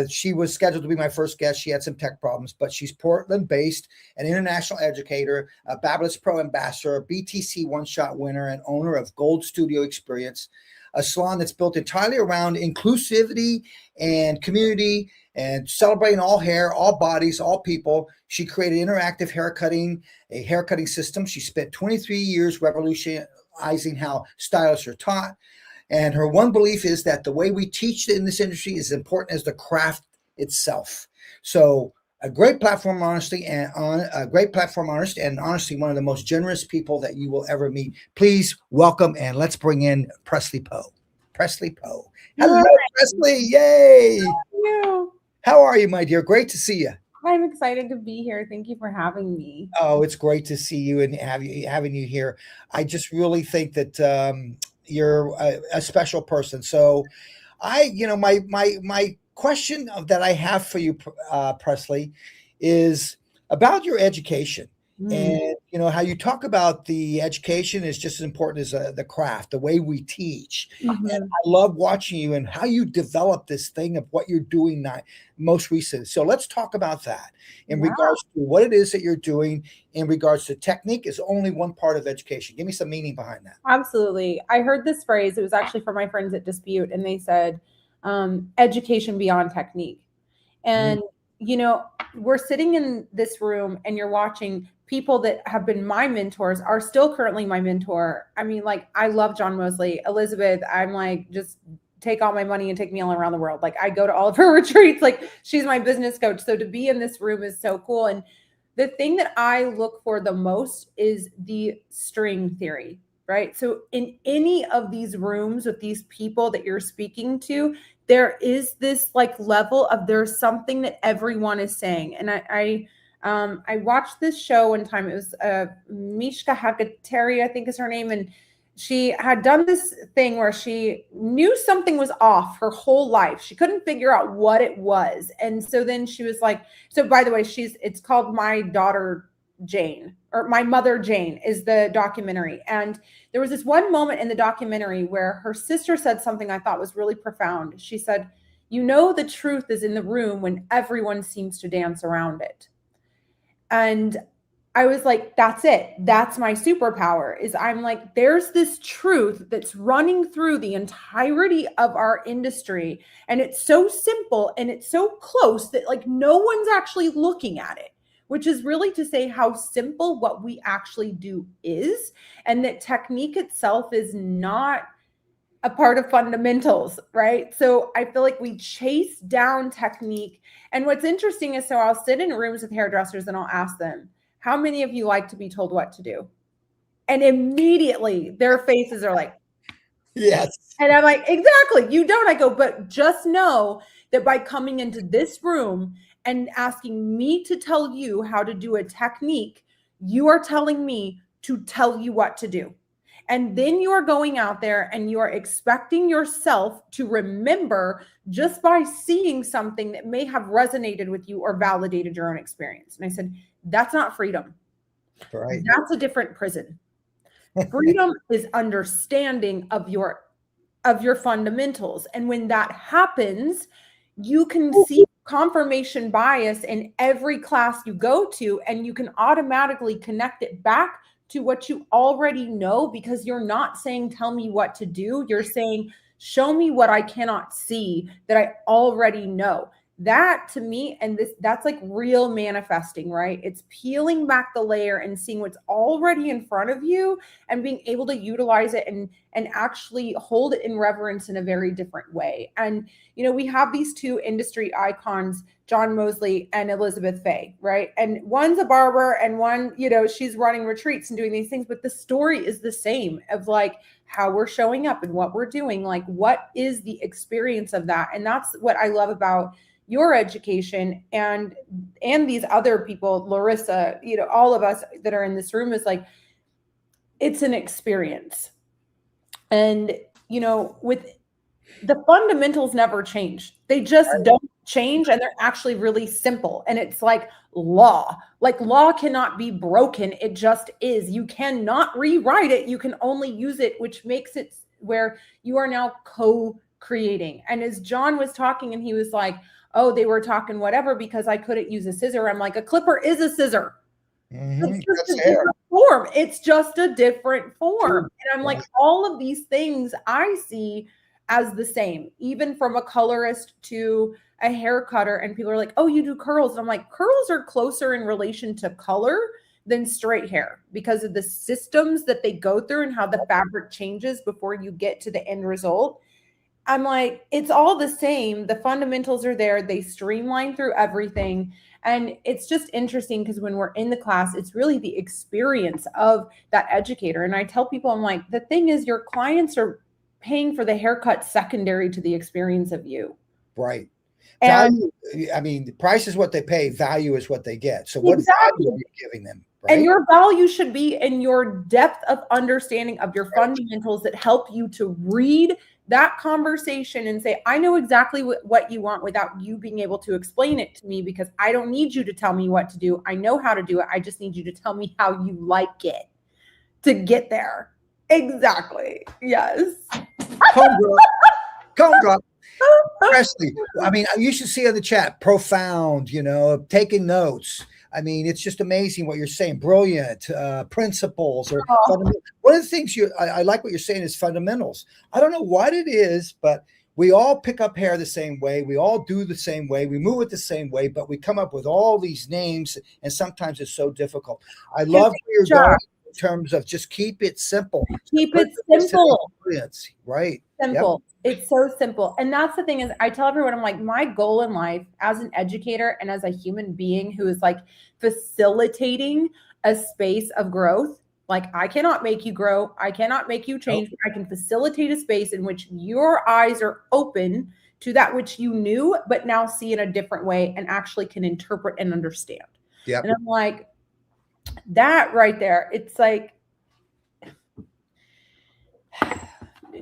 [SPEAKER 1] She was scheduled to be my first guest. She had some tech problems, but she's Portland-based, an international educator, a Babyless Pro ambassador, a BTC one-shot winner, and owner of Gold Studio Experience, a salon that's built entirely around inclusivity and community and celebrating all hair, all bodies, all people. She created interactive a haircutting system. She spent 23 years revolutionizing how stylists are taught. And her one belief is that the way we teach in this industry is as important as the craft itself. So a great platform, honestly, and honestly, one of the most generous people that you will ever meet. Please welcome and let's bring in Presley Poe. Presley Poe. Hello, Presley. Yay. How are you, my dear? Great to see you.
[SPEAKER 7] I'm excited to be here. Thank you for having me.
[SPEAKER 1] Oh, it's great to see you and having you here. I just really think that you're a special person. So my question that I have for you, Presley, is about your education. And how you talk about the education is just as important as the craft, the way we teach. And I love watching you and how you develop this thing of what you're doing now, most recent. So let's talk about that in regards to what it is that you're doing in regards to technique is only one part of education. Give me some meaning behind that.
[SPEAKER 7] Absolutely. I heard this phrase. It was actually from my friends at Dispute, and they said, education beyond technique. And, we're sitting in this room and you're watching people that have been my mentors are still currently my mentor. I mean, I love John Mosley. Elizabeth, I'm just take all my money and take me all around the world. I go to all of her retreats. She's my business coach. So to be in this room is so cool. And the thing that I look for the most is the string theory, right? So in any of these rooms with these people that you're speaking to, there is this level of there's something that everyone is saying. And I watched this show one time. It was Mishka Hakateri, I think is her name. And she had done this thing where she knew something was off her whole life. She couldn't figure out what it was. And so then she was so by the way, it's called My Daughter Jane, or My Mother Jane is the documentary. And there was this one moment in the documentary where her sister said something I thought was really profound. She said, the truth is in the room when everyone seems to dance around it. And I was that's it. That's my superpower is I'm there's this truth that's running through the entirety of our industry. And it's so simple and it's so close that no one's actually looking at it, which is really to say how simple what we actually do is, and that technique itself is not a part of fundamentals, right? So I feel we chase down technique. And what's interesting is, so I'll sit in rooms with hairdressers and I'll ask them, how many of you like to be told what to do? And immediately their faces are
[SPEAKER 1] yes.
[SPEAKER 7] And I'm exactly, you don't. I go, but just know that by coming into this room and asking me to tell you how to do a technique, you are telling me to tell you what to do. And then you are going out there and you are expecting yourself to remember just by seeing something that may have resonated with you or validated your own experience. And I said, that's not freedom.
[SPEAKER 1] Right.
[SPEAKER 7] That's a different prison. Freedom is understanding of your fundamentals. And when that happens, you can see confirmation bias in every class you go to, and you can automatically connect it back to what you already know, because you're not saying, tell me what to do. You're saying, show me what I cannot see that I already know. that to me, and that's like real manifesting, right? It's peeling back the layer and seeing what's already in front of you and being able to utilize it and actually hold it in reverence in a very different way. And, we have these two industry icons, John Mosley and Elizabeth Faye, right? And one's a barber and one, she's running retreats and doing these things, but the story is the same of like how we're showing up and what we're doing, like what is the experience of that. And that's what I love about your education and these other people, Larisa, all of us that are in this room, is like, it's an experience. And, with the fundamentals never change. They just don't change. And they're actually really simple. And it's like law cannot be broken. It just is. You cannot rewrite it. You can only use it, which makes it where you are now co-creating. And as John was talking and he was like, oh, they were talking whatever because I couldn't use a scissor. I'm like, a clipper is a scissor. It's just a different form. It's just a different form. And I'm like, all of these things I see as the same, even from a colorist to a hair cutter. And people are like, oh, you do curls. And I'm like, curls are closer in relation to color than straight hair because of the systems that they go through and how the fabric changes before you get to the end result. I'm like, it's all the same. The fundamentals are there. They streamline through everything. And it's just interesting because when we're in the class, it's really the experience of that educator. And I tell people, I'm like, the thing is your clients are paying for the haircut secondary to the experience of you.
[SPEAKER 1] Right.
[SPEAKER 7] And
[SPEAKER 1] value, I mean, the price is what they pay. Value is what they get. So what value are you giving them? Right?
[SPEAKER 7] And your value should be in your depth of understanding of your fundamentals that help you to read that conversation and say, I know exactly what you want without you being able to explain it to me because I don't need you to tell me what to do. I know how to do it. I just need you to tell me how you like it to get there. Exactly. Yes.
[SPEAKER 1] Come girl. Presley, I mean, you should see in the chat, profound, taking notes. I mean, it's just amazing what you're saying. Brilliant principles. Or one of the things I like what you're saying is fundamentals. I don't know what it is, but we all pick up hair the same way. We all do the same way. We move it the same way, but we come up with all these names, and sometimes it's so difficult. I love where you're going in terms of just keep it simple.
[SPEAKER 7] Keep it simple.
[SPEAKER 1] Right.
[SPEAKER 7] Simple. Yep. It's so simple. And that's the thing is I tell everyone, I'm like, my goal in life as an educator and as a human being who is like facilitating a space of growth. Like I cannot make you grow. I cannot make you change. Nope. I can facilitate a space in which your eyes are open to that which you knew, but now see in a different way and actually can interpret and understand.
[SPEAKER 1] Yeah.
[SPEAKER 7] And I'm like, that right there, it's like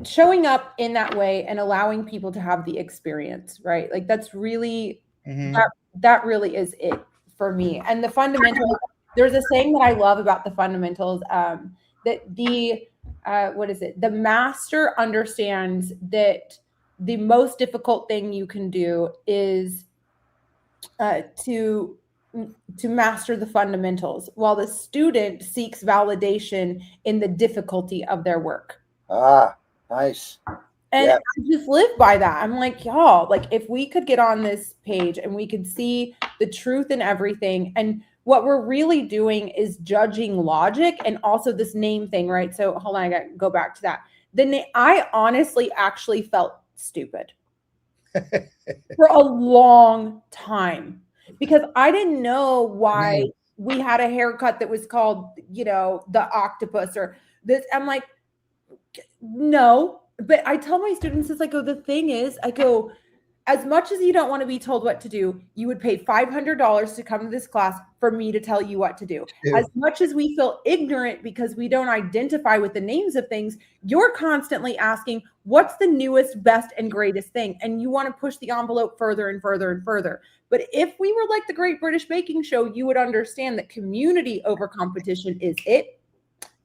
[SPEAKER 7] showing up in that way and allowing people to have the experience, right? Like that's really, that really is it for me. And the fundamentals, there's a saying that I love about the fundamentals, that the master understands that the most difficult thing you can do is to master the fundamentals, while the student seeks validation in the difficulty of their work.
[SPEAKER 1] Nice.
[SPEAKER 7] And I just live by that. I'm like, y'all, like if we could get on this page and we could see the truth in everything, and what we're really doing is judging logic and also this name thing, right? So hold on, I gotta go back to that. I honestly actually felt stupid for a long time because I didn't know why we had a haircut that was called, the octopus or this. I'm like, no, but I tell my students, it's like, the thing is, I go, as much as you don't want to be told what to do, you would pay $500 to come to this class for me to tell you what to do. Yeah. As much as we feel ignorant because we don't identify with the names of things, you're constantly asking, what's the newest, best, and greatest thing? And you want to push the envelope further and further and further. But if we were like the Great British Baking Show, you would understand that community over competition is it.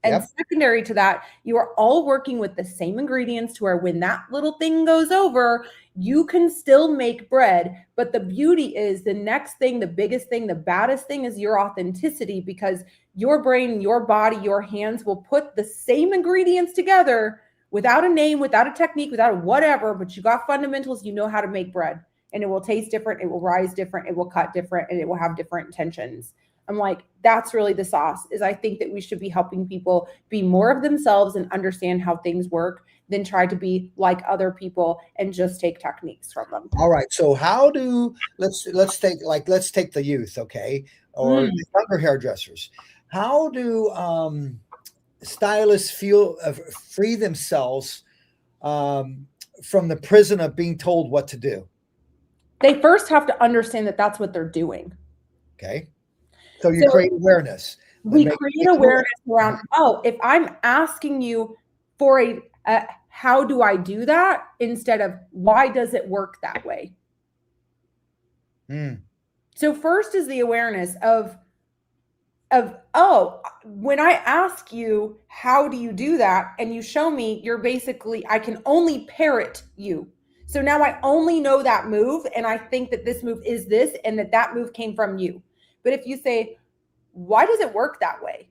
[SPEAKER 7] And secondary to that, you are all working with the same ingredients to where when that little thing goes over, you can still make bread. But the beauty is the next thing, the biggest thing, the baddest thing is your authenticity, because your brain, your body, your hands will put the same ingredients together without a name, without a technique, without a whatever, but you got fundamentals, you know how to make bread. and it will taste different. It will rise different. It will cut different, and it will have different intentions. I'm like, that's really the sauce. Is I think that we should be helping people be more of themselves and understand how things work than try to be like other people and just take techniques from them.
[SPEAKER 1] All right. So how do let's take the youth, okay, or the younger hairdressers. How do stylists feel free themselves from the prison of being told what to do?
[SPEAKER 7] They first have to understand that that's what they're doing.
[SPEAKER 1] Okay. So you create awareness.
[SPEAKER 7] We create awareness around, oh, if I'm asking you for a how do I do that, instead of why does it work that way? So first is the awareness of, oh, when I ask you, how do you do that? And you show me, you're basically, I can only parrot you. So now I only know that move. And I think that this move is this, and that move came from you. But if you say, why does it work that way?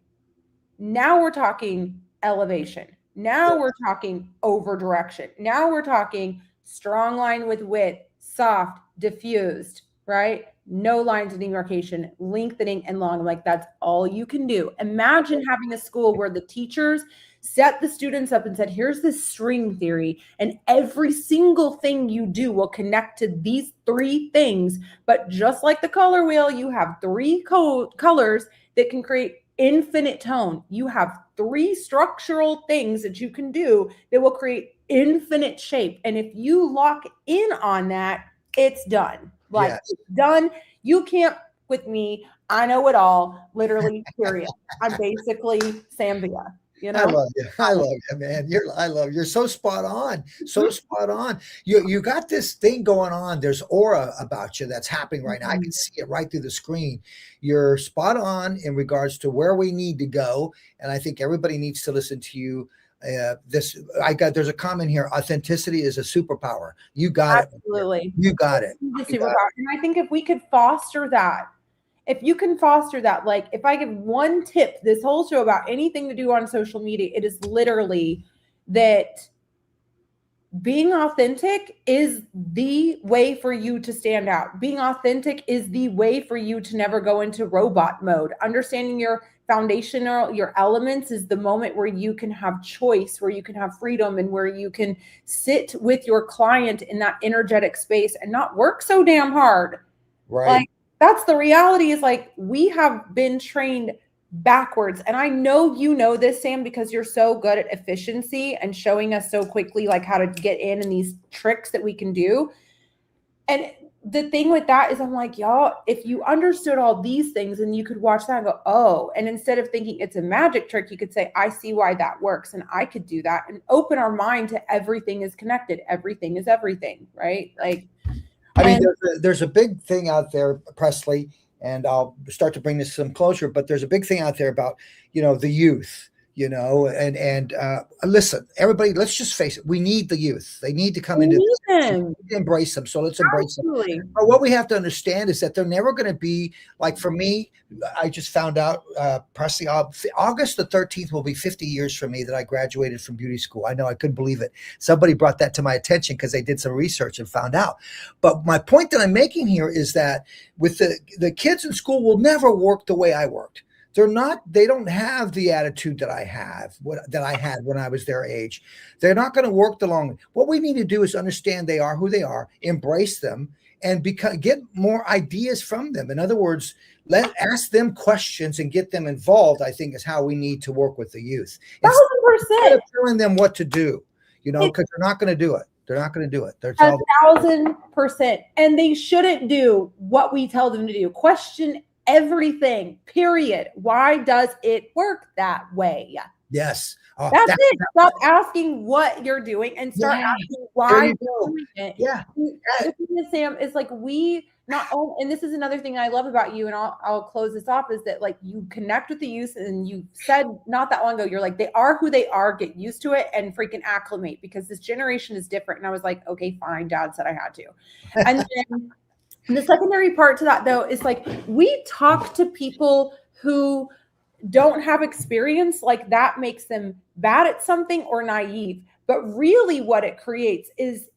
[SPEAKER 7] Now we're talking elevation. Now we're talking over direction. Now we're talking strong line with width, soft, diffused, right? No lines of demarcation, lengthening and long. Like, that's all you can do. Imagine having a school where the teachers set the students up and said, here's this string theory, and every single thing you do will connect to these 3 things. But just like the color wheel, you have 3 colors that can create infinite tone. You have 3 structural things that you can do that will create infinite shape. And if you lock in on that, it's done. Like, yes. It's done. You can't with me. I know it all, literally, period. I'm basically Sambia. You know?
[SPEAKER 1] I love you, man. You're so spot on. So spot on. You got this thing going on. There's aura about you that's happening right now. I can see it right through the screen. You're spot on in regards to where we need to go. And I think everybody needs to listen to you. There's a comment here. Authenticity is a superpower. You got it.
[SPEAKER 7] Absolutely.
[SPEAKER 1] You got it.
[SPEAKER 7] And I think if we could foster that, if you can foster that, like, if I give one tip this whole show about anything to do on social media, it is literally that being authentic is the way for you to stand out. Being authentic is the way for you to never go into robot mode. Understanding your foundational, your elements is the moment where you can have choice, where you can have freedom, and where you can sit with your client in that energetic space and not work so damn hard.
[SPEAKER 1] Right.
[SPEAKER 7] Like, that's the reality, is like, we have been trained backwards. And I know you know this, Sam, because you're so good at efficiency and showing us so quickly like how to get in and these tricks that we can do. And the thing with that is, I'm like, y'all, if you understood all these things and you could watch that and go, oh, and instead of thinking it's a magic trick, you could say, I see why that works, and I could do that, and open our mind to everything is connected. Everything is everything, right? Like,
[SPEAKER 1] I mean, there's a big thing out there, Presley, and I'll start to bring this some closure, but there's a big thing out there about, the youth, and listen, everybody, let's just face it. We need the youth. They need to come into this. We need to embrace them. So let's embrace them. But what we have to understand is that they're never going to be like, for me, I just found out, Presley, August the 13th will be 50 years for me that I graduated from beauty school. I know, I couldn't believe it. Somebody brought that to my attention because they did some research and found out. But my point that I'm making here is that with the kids in school will never work the way I worked. They don't have the attitude that I had when I was their age. They're not going to work the long way. What we need to do is understand they are who they are, embrace them, and get more ideas from them. In other words, ask them questions and get them involved, I think, is how we need to work with the youth.
[SPEAKER 7] 1,000%.
[SPEAKER 1] Telling them what to do, because they're not going to do it. They're not going to do it. They're
[SPEAKER 7] 1,000%. And they shouldn't do what we tell them to do. Question everything, period. Why does it work that way?
[SPEAKER 1] Yes.
[SPEAKER 7] That's it. Stop asking what you're doing and start asking why you're doing it.
[SPEAKER 1] Yeah.
[SPEAKER 7] The thing is, Sam, is like, we not only, and this is another thing I love about you, and I'll close this off, is that like, you connect with the youth, and you said not that long ago, you're like, they are who they are, get used to it and freaking acclimate, because this generation is different. And I was like, okay, fine. Dad said I had to. And then the secondary part to that, though, is like, we talk to people who don't have experience, like that makes them bad at something or naive. But really what it creates is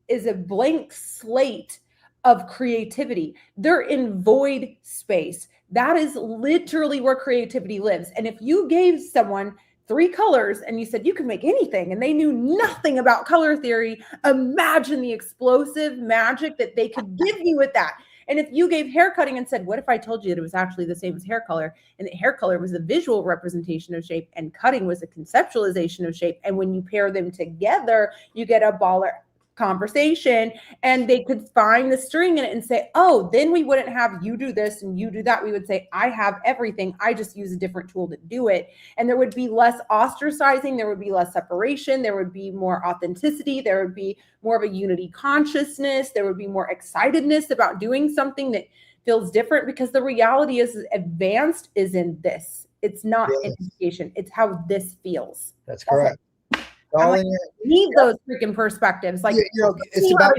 [SPEAKER 7] a blank slate of creativity. They're in void space. That is literally where creativity lives. And if you gave someone 3 colors and you said you can make anything and they knew nothing about color theory, imagine the explosive magic that they could give you with that. And if you gave hair cutting and said, what if I told you that it was actually the same as hair color, and that hair color was a visual representation of shape and cutting was a conceptualization of shape, and when you pair them together, you get a baller conversation, and they could find the string in it and say, oh, then we wouldn't have you do this and you do that. We would say, I have everything. I just use a different tool to do it. And there would be less ostracizing. There would be less separation. There would be more authenticity. There would be more of a unity consciousness. There would be more excitedness about doing something that feels different, because the reality is advanced is in this. It's not in education. It's how this feels.
[SPEAKER 1] That's correct.
[SPEAKER 7] I need those freaking perspectives. Like,
[SPEAKER 1] it's about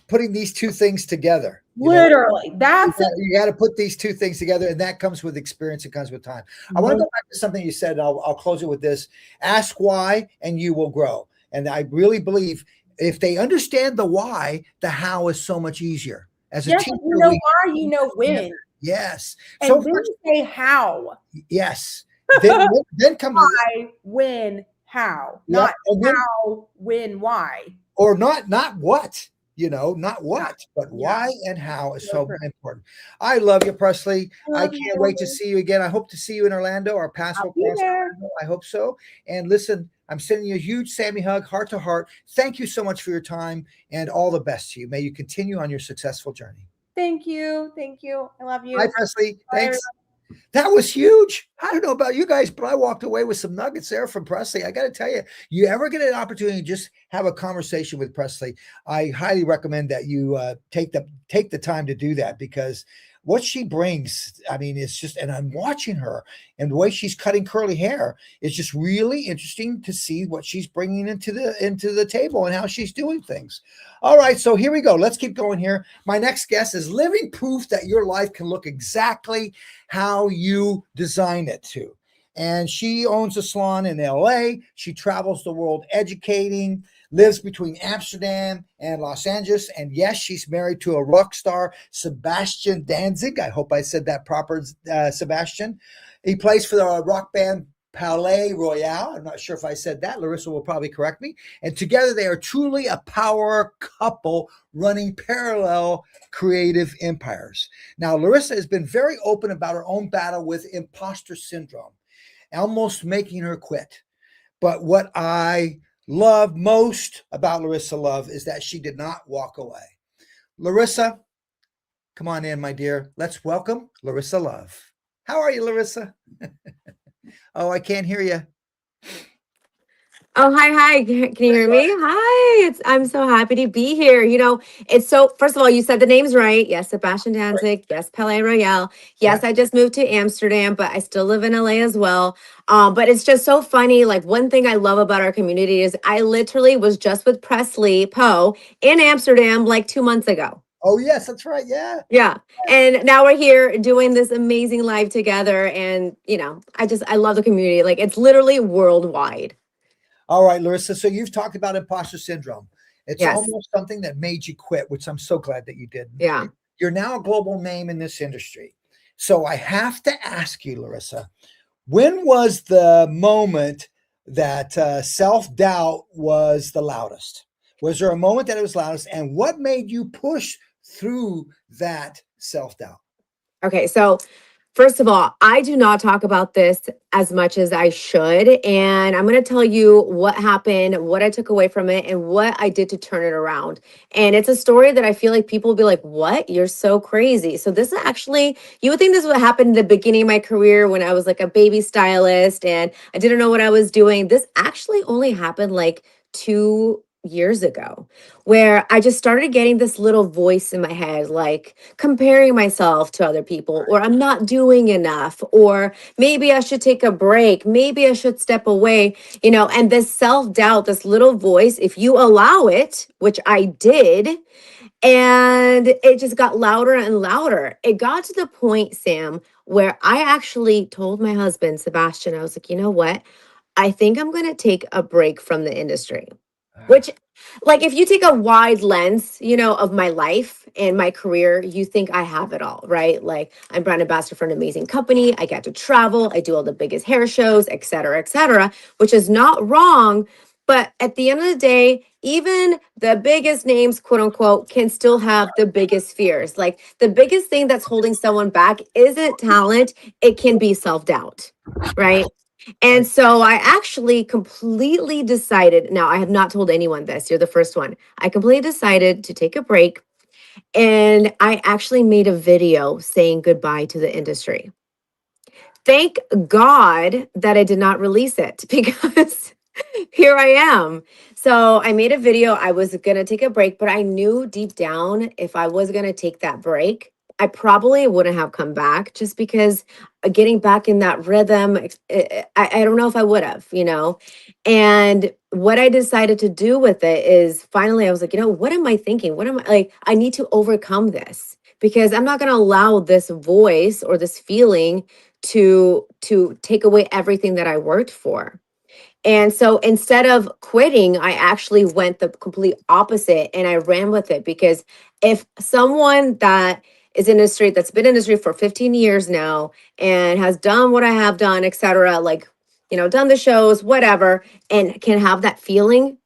[SPEAKER 1] putting these two things together.
[SPEAKER 7] Literally, that's it.
[SPEAKER 1] You got to put these two things together, and that comes with experience. It comes with time. I want to go back to something you said, and I'll close it with this: ask why, and you will grow. And I really believe if they understand the why, the how is so much easier. As a teacher,
[SPEAKER 7] you know why, you know when.
[SPEAKER 1] Yes.
[SPEAKER 7] And so then you say how.
[SPEAKER 1] Yes. Then come
[SPEAKER 7] why, when, how, not how, when, why,
[SPEAKER 1] or not what, not what, but why and how is so important. I love you, Presley. I can't wait to see you again. I hope to see you in Orlando. Our paths will cross. I hope so. And listen, I'm sending you a huge Sammy hug, heart to heart. Thank you so much for your time, and all the best to you. May you continue on your successful journey.
[SPEAKER 7] Thank you. Thank you. I love you.
[SPEAKER 1] Bye, Presley. Thanks. That was huge. I don't know about you guys, but I walked away with some nuggets there from Presley. I got to tell you, you ever get an opportunity to just have a conversation with Presley, I highly recommend that you take the time to do that, because what she brings, I mean, it's just, and I'm watching her, and the way she's cutting curly hair is just really interesting to see what she's bringing into the table and how she's doing things. All right, so here we go. Let's keep going here. My next guest is living proof that your life can look exactly how you design it to. And she owns a salon in LA. She travels the world educating, lives between Amsterdam and Los Angeles. And yes, she's married to a rock star, Sebastian Danzig. I hope I said that proper, Sebastian. He plays for the rock band Palais Royale. I'm not sure if I said that. Larisa will probably correct me. And together they are truly a power couple running parallel creative empires. Now, Larisa has been very open about her own battle with imposter syndrome, almost making her quit. But what I love most about Larisa Love is that she did not walk away. Larisa, come on in, my dear. Let's welcome Larisa Love. How are you, Larisa? Oh, I can't hear you.
[SPEAKER 8] Oh, hi. Can you hear me? Hi. I'm so happy to be here. First of all, you said the name's right. Yes, Sebastian Danzig. Yes, Palais Royale. Yes, yeah. I just moved to Amsterdam, but I still live in LA as well. But it's just so funny. Like, one thing I love about our community is I literally was just with Presley Poe in Amsterdam like 2 months ago.
[SPEAKER 1] Oh, yes, that's right. Yeah.
[SPEAKER 8] Yeah. And now we're here doing this amazing live together. And, I love the community. Like, it's literally worldwide.
[SPEAKER 1] All right, Larisa. So you've talked about imposter syndrome. It's
[SPEAKER 8] yes.
[SPEAKER 1] almost something that made you quit, which I'm so glad that you did.
[SPEAKER 8] Yeah.
[SPEAKER 1] You're now a global name in this industry. So I have to ask you, Larisa, when was the moment that self-doubt was the loudest? Was there a moment that it was loudest? And what made you push through that self-doubt?
[SPEAKER 8] Okay, so first of all, I do not talk about this as much as I should. And I'm going to tell you what happened, what I took away from it, and what I did to turn it around. And it's a story that I feel like people will be like, what? You're so crazy. So this is actually, you would think this would happen in the beginning of my career when I was like a baby stylist and I didn't know what I was doing. This actually only happened like 2 years ago, where I just started getting this little voice in my head, like comparing myself to other people, or I'm not doing enough, or maybe I should take a break, maybe I should step away, and this self-doubt, this little voice, if you allow it, which I did, and it just got louder and louder. It got to the point, Sam, where I actually told my husband, Sebastian, I was like, you know what? I think I'm going to take a break from the industry. Which Like if you take a wide lens, of my life and my career, you think I have it all, right? Like I'm brand ambassador for an amazing company. I get to travel. I do all the biggest hair shows, et cetera, which is not wrong. But at the end of the day, even the biggest names, quote unquote, can still have the biggest fears. Like the biggest thing that's holding someone back isn't talent. It can be self-doubt, right? And so I actually completely decided, now I have not told anyone this, you're the first one. I completely decided to take a break and I actually made a video saying goodbye to the industry. Thank God that I did not release it because here I am. So I made a video. I was going to take a break, but I knew deep down if I was going to take that break, I probably wouldn't have come back just because getting back in that rhythm, I don't know if I would have, And what I decided to do with it is finally I was like, what am I thinking? What am I like? I need to overcome this because I'm not going to allow this voice or this feeling to take away everything that I worked for. And so instead of quitting, I actually went the complete opposite and I ran with it because if someone that is in industry that's been in industry for 15 years now and has done what I have done, et cetera, like, done the shows, whatever, and can have that feeling,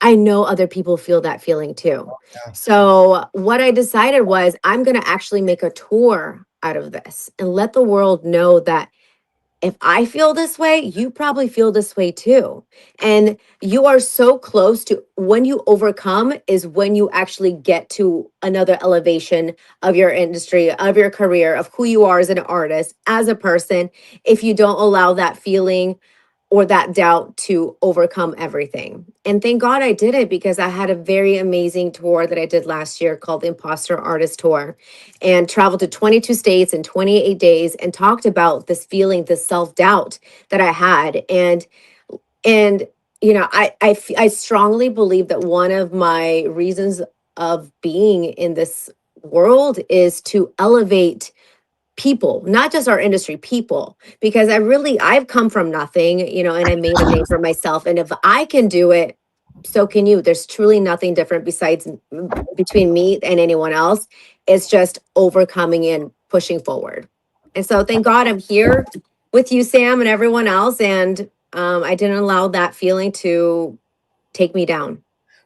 [SPEAKER 8] I know other people feel that feeling too.
[SPEAKER 1] Yeah.
[SPEAKER 8] So what I decided was I'm going to actually make a tour out of this and let the world know that if I feel this way, you probably feel this way too. And you are so close to when you overcome is when you actually get to another elevation of your industry, of your career, of who you are as an artist, as a person, if you don't allow that feeling or that doubt to overcome everything. And thank God I did it because I had a very amazing tour that I did last year called the Imposter Artist Tour and traveled to 22 states in 28 days and talked about this feeling, this self-doubt that I had. And I strongly believe that one of my reasons of being in this world is to elevate people, not just our industry, people, because I've come from nothing, and I made a name for myself. And if I can do it, so can you. There's truly nothing different between me and anyone else. It's just overcoming and pushing forward. And so thank God I'm here with you, Sam, and everyone else. And I didn't allow that feeling to take me down.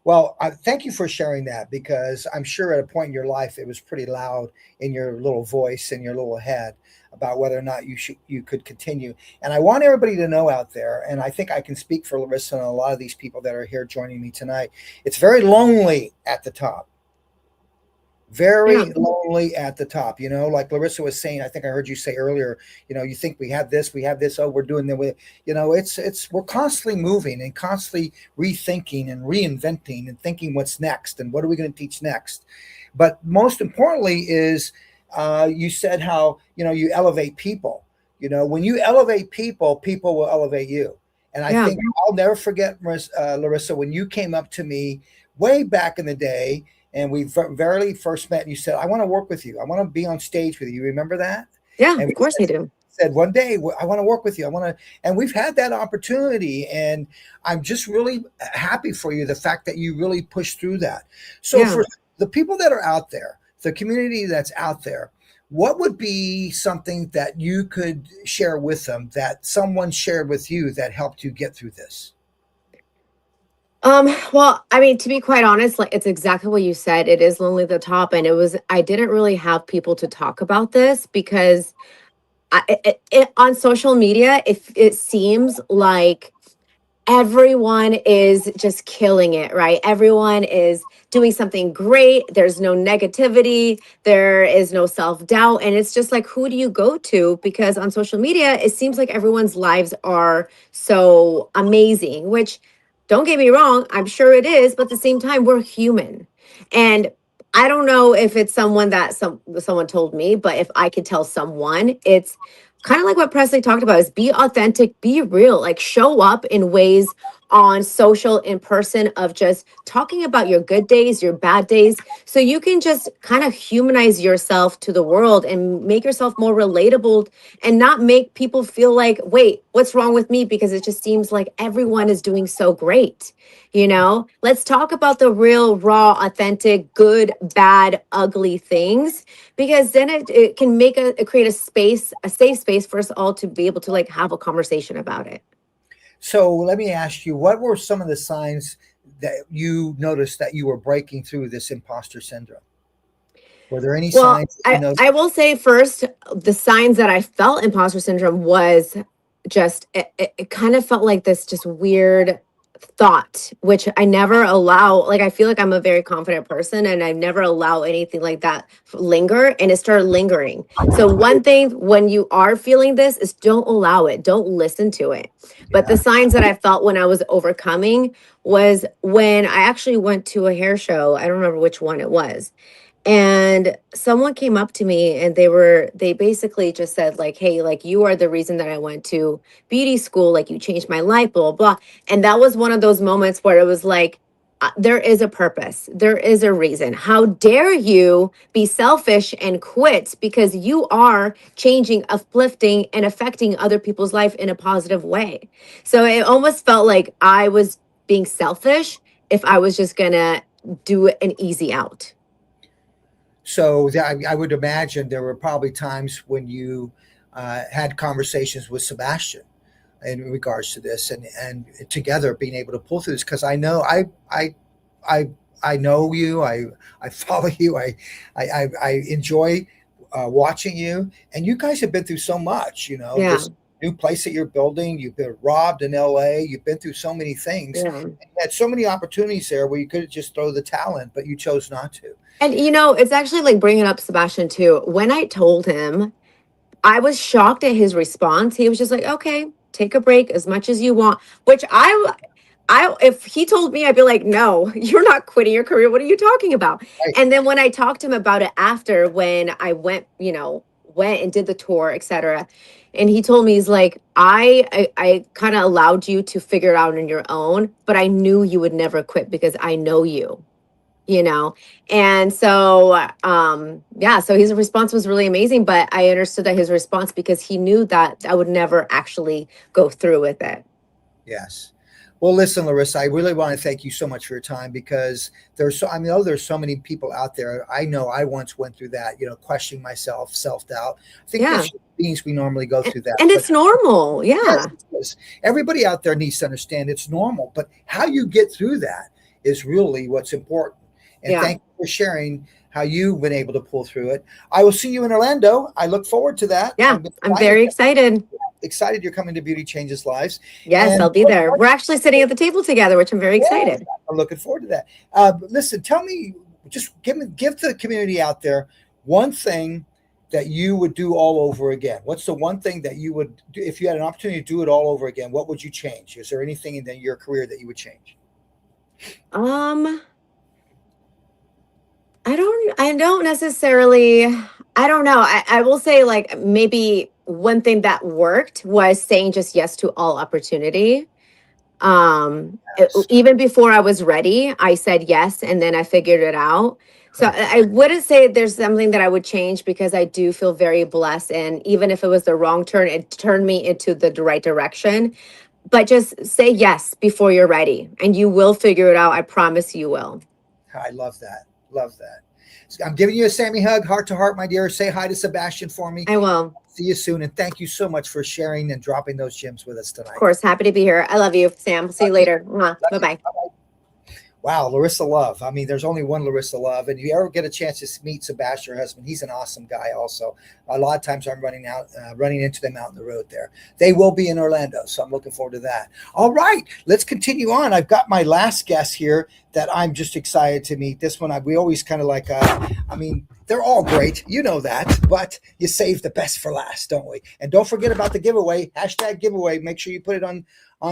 [SPEAKER 1] Well, thank you for sharing that because I'm sure at a point in your life it was pretty loud in your little voice and your little head about whether or not you could continue. And I want everybody to know out there, and I think I can speak for Larisa and a lot of these people that are here joining me tonight. It's very lonely at the top. Very lonely at the top, like Larisa was saying. I think I heard you say earlier, you think we have this, oh, we're doing that. We're constantly moving and constantly rethinking and reinventing and thinking what's next and what are we going to teach next. But most importantly is you said how, you elevate people. When you elevate people, people will elevate you. And I think I'll never forget, Larisa, when you came up to me way back in the day, and we very first met, and you said, I want to work with you. I want to be on stage with you. You remember that?
[SPEAKER 8] Yeah, of course I do.
[SPEAKER 1] Said one day, I want to work with you. And we've had that opportunity. And I'm just really happy for you, the fact that you really pushed through that. So for the people that are out there, the community that's out there, what would be something that you could share with them that someone shared with you that helped you get through this?
[SPEAKER 8] Well, I mean, to be quite honest, like it's exactly what you said. It is lonely at the top. And I didn't really have people to talk about this because on social media, it seems like everyone is just killing it, right? Everyone is doing something great. There's no negativity. There is no self-doubt. And it's just like, who do you go to? Because on social media, it seems like everyone's lives are so amazing, which don't get me wrong, I'm sure it is, but at the same time, we're human. And I don't know if it's someone that someone told me, but if I could tell someone, it's kind of like what Presley talked about is be authentic, be real, like show up in ways on social in person of just talking about your good days, your bad days. So you can just kind of humanize yourself to the world and make yourself more relatable and not make people feel like, wait, what's wrong with me? Because it just seems like everyone is doing so great. Let's talk about the real, raw, authentic, good, bad, ugly things, because then it can create a safe space for us all to be able to like have a conversation about it.
[SPEAKER 1] So let me ask you, what were some of the signs that you noticed that you were breaking through this imposter syndrome? Were there any signs?
[SPEAKER 8] I will say first, the signs that I felt imposter syndrome was just, it kind of felt like this just weird thought, which I never allow. Like, I feel like I'm a very confident person and I never allow anything like that linger, and it started lingering. So one thing when you are feeling this is don't allow it, don't listen to it. But the signs that I felt when I was overcoming was when I actually went to a hair show. I don't remember which one it was. And someone came up to me and they basically just said like, hey, like you are the reason that I went to beauty school. Like you changed my life, blah, blah, blah. And that was one of those moments where it was like, there is a purpose. There is a reason. How dare you be selfish and quit because you are changing, uplifting, and affecting other people's life in a positive way. So it almost felt like I was being selfish if I was just going to do an easy out.
[SPEAKER 1] So I would imagine there were probably times when you had conversations with Sebastian in regards to this, and together being able to pull through this, because I know I know you, I follow you, I enjoy watching you, and you guys have been through so much, this new place that you're building. You've been robbed in LA. You've been through so many things. Yeah. You had so many opportunities there where you could just throw the towel in, but you chose not to.
[SPEAKER 8] And it's actually like bringing up Sebastian too. When I told him, I was shocked at his response. He was just like, okay, take a break as much as you want, which I if he told me, I'd be like, no, you're not quitting your career. What are you talking about? Right. And then when I talked to him about it after, when I went and did the tour, etc., and he told me, he's like, I kind of allowed you to figure it out on your own, but I knew you would never quit because I know you. And so, so his response was really amazing, but I understood that his response because he knew that I would never actually go through with it.
[SPEAKER 1] Yes. Well, listen, Larisa, I really want to thank you so much for your time, because there's so many people out there. I know I once went through that, questioning myself, self-doubt. I think as beings, we normally go through that.
[SPEAKER 8] And it's normal. Yeah.
[SPEAKER 1] Yes, everybody out there needs to understand it's normal, but how you get through that is really what's important. And thank you for sharing how you've been able to pull through it. I will see you in Orlando. I look forward to that.
[SPEAKER 8] Yeah, I'm very excited.
[SPEAKER 1] Excited you're coming to Beauty Changes Lives.
[SPEAKER 8] Yes, and I'll be there. We're actually sitting at the table together, which I'm very excited.
[SPEAKER 1] I'm looking forward to that. Listen, tell me, just give the community out there one thing that you would do all over again. What's the one thing that you would do if you had an opportunity to do it all over again? What would you change? Is there anything in your career that you would change?
[SPEAKER 8] I don't necessarily, I don't know. I will say like maybe one thing that worked was saying just yes to all opportunity. Even before I was ready, I said yes, and then I figured it out. So I wouldn't say there's something that I would change, because I do feel very blessed. And even if it was the wrong turn, it turned me into the right direction. But just say yes before you're ready, and you will figure it out. I promise you will.
[SPEAKER 1] I love that. Love that. I'm giving you a Sammy hug, heart to heart, my dear. Say hi to Sebastian for me.
[SPEAKER 8] I will.
[SPEAKER 1] See you soon. And thank you so much for sharing and dropping those gems with us tonight.
[SPEAKER 8] Of course. Happy to be here. I love you, Sam. See you later. Bye-bye.
[SPEAKER 1] Bye-bye. Wow, Larisa Love. I mean, there's only one Larisa Love. And if you ever get a chance to meet Sebastian, her husband, he's an awesome guy also. A lot of times I'm running into them out in the road there. They will be in Orlando, so I'm looking forward to that. All right, let's continue on. I've got my last guest here that I'm just excited to meet. This one, we always kind of like, they're all great. You know that, but you save the best for last, don't we? And don't forget about the giveaway, #giveaway. Make sure you put it on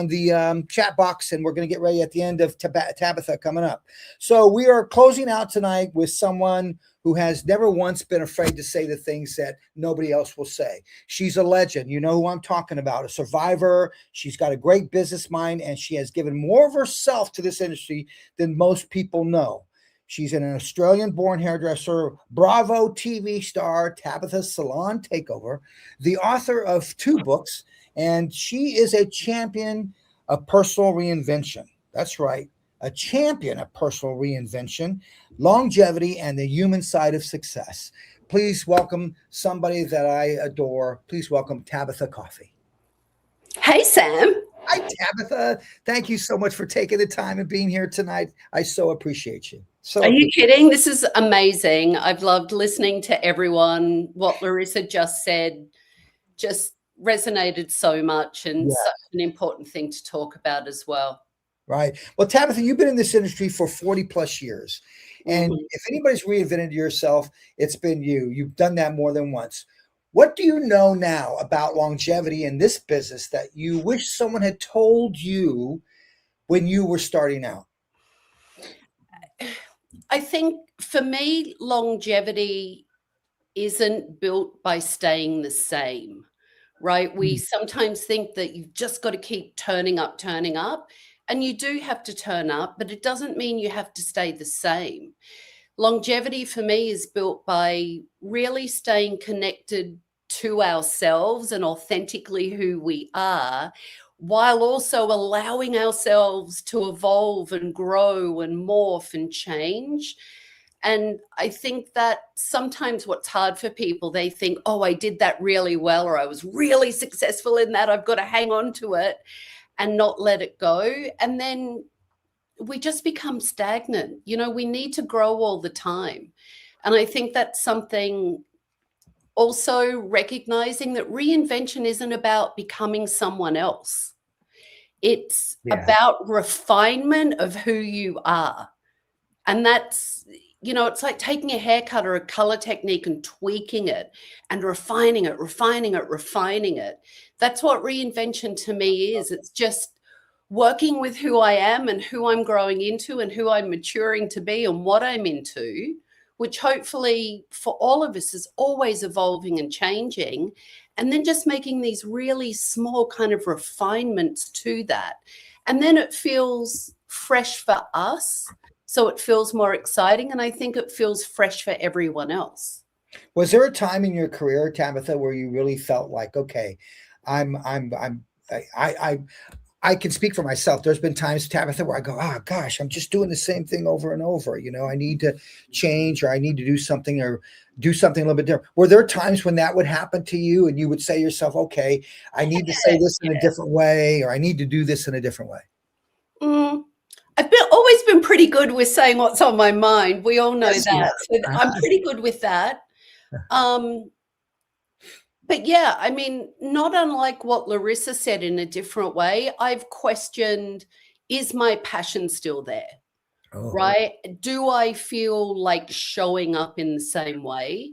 [SPEAKER 1] the chat box, and we're going to get ready at the end of Tabitha coming up. So we are closing out tonight with someone who has never once been afraid to say the things that nobody else will say. She's a legend. You know who I'm talking about, a survivor. She's got a great business mind, and she has given more of herself to this industry than most people know. She's an Australian-born hairdresser, Bravo TV star, Tabitha's Salon Takeover, the author of 2 books, and she is a champion of personal reinvention. That's right, a champion of personal reinvention, longevity, and the human side of success. Please welcome somebody that I adore. Please welcome Tabatha Coffey.
[SPEAKER 9] Hey, Sam.
[SPEAKER 1] Hi, Tabitha. Thank you so much for taking the time and being here tonight. I so appreciate you.
[SPEAKER 9] Are you kidding? This is amazing. I've loved listening to everyone. What Larisa just said just resonated so much, and such an important thing to talk about as well.
[SPEAKER 1] Right. Well, Tabitha, you've been in this industry for 40 plus years. And if anybody's reinvented yourself, it's been you. You've done that more than once. What do you know now about longevity in this business that you wish someone had told you when you were starting out?
[SPEAKER 9] I think for me, longevity isn't built by staying the same, right? We sometimes think that you've just got to keep turning up, and you do have to turn up, but it doesn't mean you have to stay the same. Longevity for me is built by really staying connected to ourselves and authentically who we are, while also allowing ourselves to evolve and grow and morph and change. And I think that sometimes what's hard for people, they think, oh, I did that really well, or I was really successful in that, I've got to hang on to it and not let it go. And then we just become stagnant. You know, we need to grow all the time. And I think that's something also recognizing that reinvention isn't about becoming someone else. It's about refinement of who you are. And that's, you know, it's like taking a haircut or a color technique and tweaking it and refining it. That's what reinvention to me is. It's just working with who I am and who I'm growing into and who I'm maturing to be and what I'm into, which hopefully for all of us is always evolving and changing. And then just making these really small kind of refinements to that. And then it feels fresh for us. So it feels more exciting. And I think it feels fresh for everyone else.
[SPEAKER 1] Was there a time in your career, Tabitha, where you really felt like, okay, I can speak for myself. There's been times, Tabitha, where I go, oh gosh, I'm just doing the same thing over and over. You know, I need to change, or I need to do something a little bit different. Were there times when that would happen to you and you would say to yourself, okay, I need to say this in a different way, or I need to do this in a different way?
[SPEAKER 9] I've always been pretty good with saying what's on my mind. We all know that. So I'm pretty good with that. But yeah, I mean, not unlike what Larisa said in a different way, I've questioned, is my passion still there? Oh. Right? Do I feel like showing up in the same way?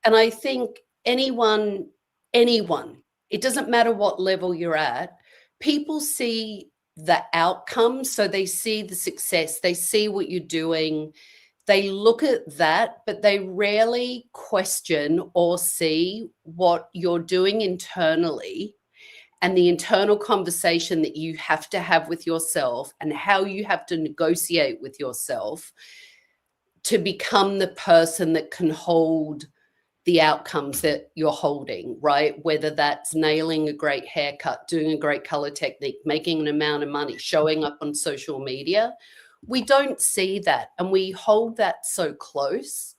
[SPEAKER 9] And I think anyone, it doesn't matter what level you're at, people see the outcome. So they see the success, they see what you're doing, they look at that, but they rarely question or see what you're doing internally and the internal conversation that you have to have with yourself and how you have to negotiate with yourself to become the person that can hold the outcomes that you're holding, right? Whether that's nailing a great haircut, doing a great color technique, making an amount of money, showing up on social media. We don't see that, and we hold that so close.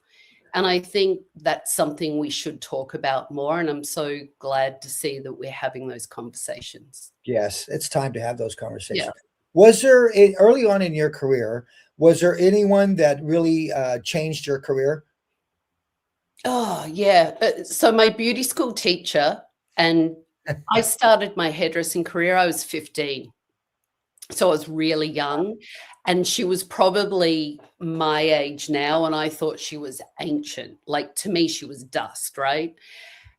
[SPEAKER 9] And I think that's something we should talk about more. And I'm so glad to see that we're having those conversations.
[SPEAKER 1] Yes, it's time to have those conversations.
[SPEAKER 9] Yeah.
[SPEAKER 1] Was there, early on in your career, was there anyone that really changed your career?
[SPEAKER 9] Oh, yeah. So my beauty school teacher, and I started my hairdressing career, I was 15. So I was really young, and she was probably my age now, and I thought she was ancient. Like, to me, she was dust, right?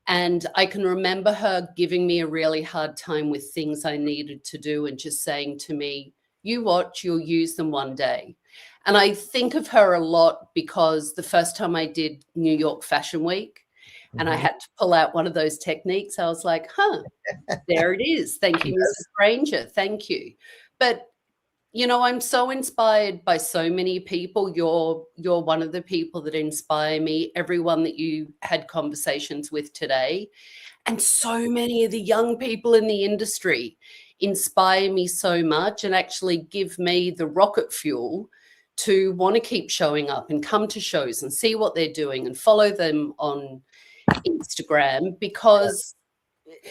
[SPEAKER 9] And I can remember her giving me a really hard time with things I needed to do and just saying to me, you watch, you'll use them one day. And I think of her a lot because the first time I did New York Fashion Week and I had to pull out one of those techniques, I was like, there it is. Thank you, Mrs. Granger. Thank you. But, you know, I'm so inspired by so many people. You're one of the people that inspire me, everyone that you had conversations with today. And so many of the young people in the industry inspire me so much and actually give me the rocket fuel to want to keep showing up and come to shows and see what they're doing and follow them on Instagram, because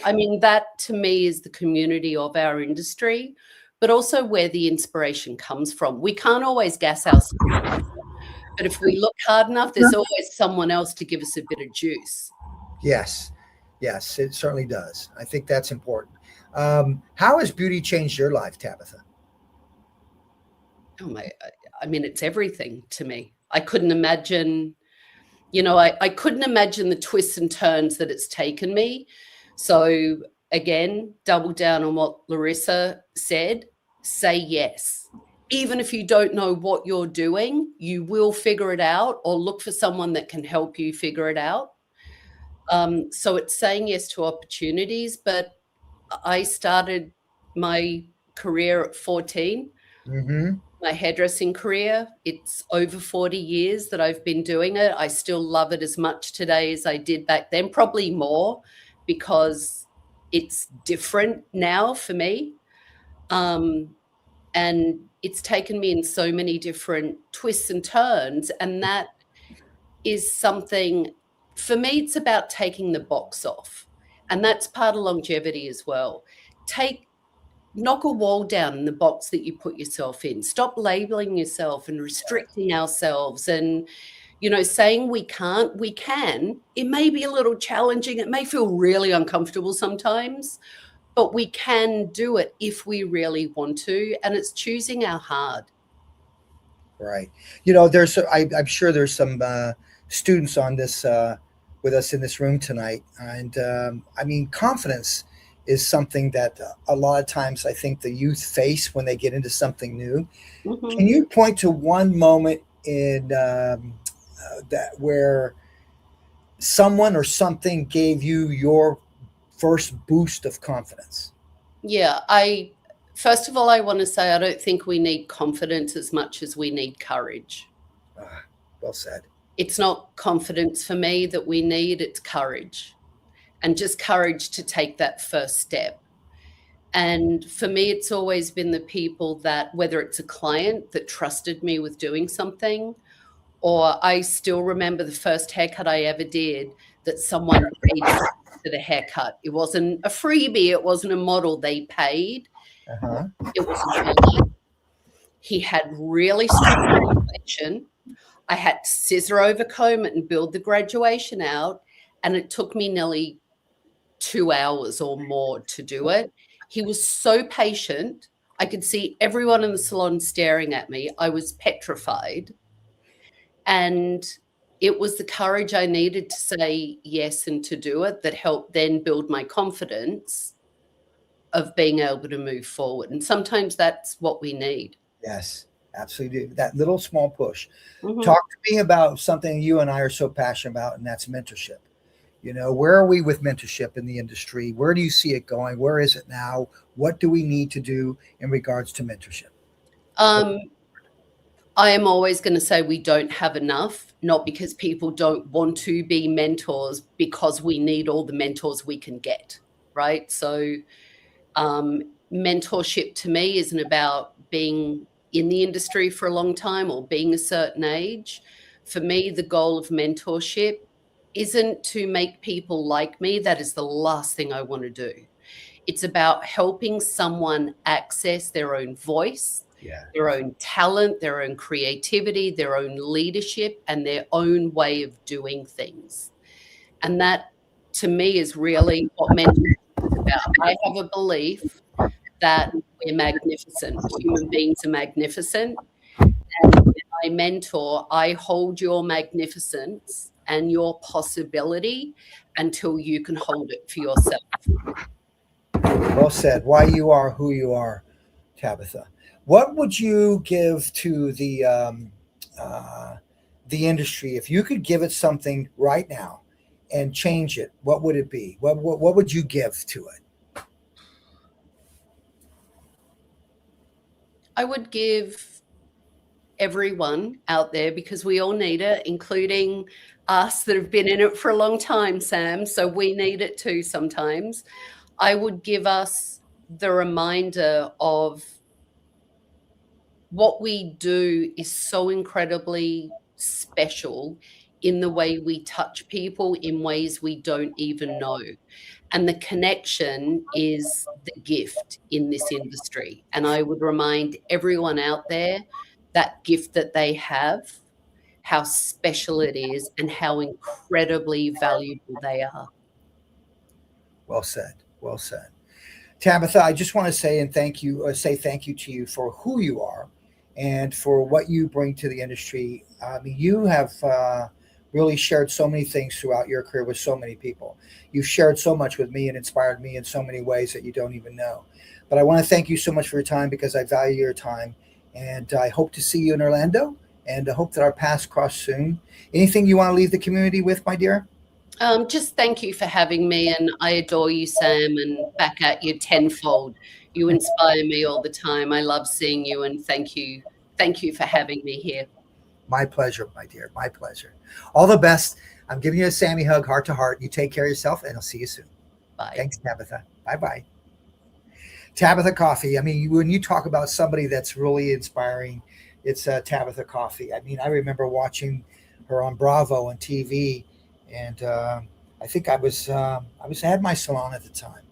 [SPEAKER 9] I mean, that to me is the community of our industry, but also where the inspiration comes from. We can't always gas ourselves, but if we look hard enough, there's always someone else to give us a bit of juice.
[SPEAKER 1] Yes, it certainly does. I think that's important. How has beauty changed your life, Tabitha?
[SPEAKER 9] Oh my, I mean, it's everything to me. I couldn't imagine, you know, I couldn't imagine the twists and turns that it's taken me. So again, double down on what Larisa said, say yes. Even if you don't know what you're doing, you will figure it out, or look for someone that can help you figure it out. So it's saying yes to opportunities, but I started my career at 14. My hairdressing career. It's over 40 years that I've been doing it. I still love it as much today as I did back then, probably more, because it's different now for me. And it's taken me in so many different twists and turns. And that is something, for me, it's about taking the box off. And that's part of longevity as well. Knock a wall down in the box that you put yourself in. Stop labeling yourself and restricting ourselves and, you know, saying we can't, we can. It may be a little challenging. It may feel really uncomfortable sometimes, but we can do it if we really want to. And it's choosing our hard.
[SPEAKER 1] Right. You know, I'm sure there's some students on this with us in this room tonight. And I mean, confidence is something that a lot of times I think the youth face when they get into something new. Can you point to one moment in that where someone or something gave you your first boost of confidence?
[SPEAKER 9] Yeah, first of all, I want to say I don't think we need confidence as much as we need courage.
[SPEAKER 1] Well said.
[SPEAKER 9] It's not confidence for me that we need, it's courage. And just courage to take that first step. And for me, it's always been the people that, whether it's a client that trusted me with doing something, or I still remember the first haircut I ever did that someone paid for the haircut. It wasn't a freebie. It wasn't a model. They paid. It was a fella. He had really strong foundation. I had to scissor over, comb it, and build the graduation out. And it took me nearly 2 hours or more to do it. He was so patient. I could see everyone in the salon staring at me. I was petrified. And it was the courage I needed to say yes and to do it that helped then build my confidence of being able to move forward. And sometimes that's what we need.
[SPEAKER 1] Yes, absolutely. That little small push. Talk to me about something you and I are so passionate about, and that's mentorship. You know, where are we with mentorship in the industry? Where do you see it going? Where is it now? What do we need to do in regards to mentorship?
[SPEAKER 9] I am always going to say we don't have enough, not because people don't want to be mentors, because we need all the mentors we can get, right? So mentorship to me isn't about being in the industry for a long time or being a certain age. For me, the goal of mentorship isn't to make people like me. That is the last thing I want to do. It's about helping someone access their own voice, their own talent, their own creativity, their own leadership, and their own way of doing things. And that, to me, is really what mentorship is about. I have a belief that we're magnificent. Human beings are magnificent. And when I mentor, I hold your magnificence and your possibility until you can hold it for yourself.
[SPEAKER 1] Well said. Why you are who you are. Tabitha, what would you give to the industry if you could give it something right now and change it? What would it be? What would you give to it?
[SPEAKER 9] I would give everyone out there, because we all need it, including us that have been in it for a long time, Sam. So we need it too sometimes. I would give us the reminder of what we do is so incredibly special in the way we touch people in ways we don't even know. And the connection is the gift in this industry. And I would remind everyone out there that gift that they have, how special it is, and how incredibly valuable they are.
[SPEAKER 1] Well said. Well said. Tabitha, I just want to say thank you to you for who you are and for what you bring to the industry. I mean, you have really shared so many things throughout your career with so many people. You've shared so much with me and inspired me in so many ways that you don't even know. But I want to thank you so much for your time, because I value your time. And I hope to see you in Orlando, and I hope that our paths cross soon. Anything you want to leave the community with, my dear?
[SPEAKER 9] Just thank you for having me, and I adore you, Sam, and back at you tenfold. You inspire me all the time. I love seeing you, and thank you for having me here.
[SPEAKER 1] My pleasure, my dear. My pleasure. All the best. I'm giving you a Sammy hug, heart to heart. You take care of yourself, and I'll see you soon.
[SPEAKER 9] Bye.
[SPEAKER 1] Thanks, Tabitha. Bye-bye. Tabitha Coffey. I mean, when you talk about somebody that's really inspiring, it's Tabitha Coffey. I mean, I remember watching her on Bravo on TV, and I think I had my salon at the time.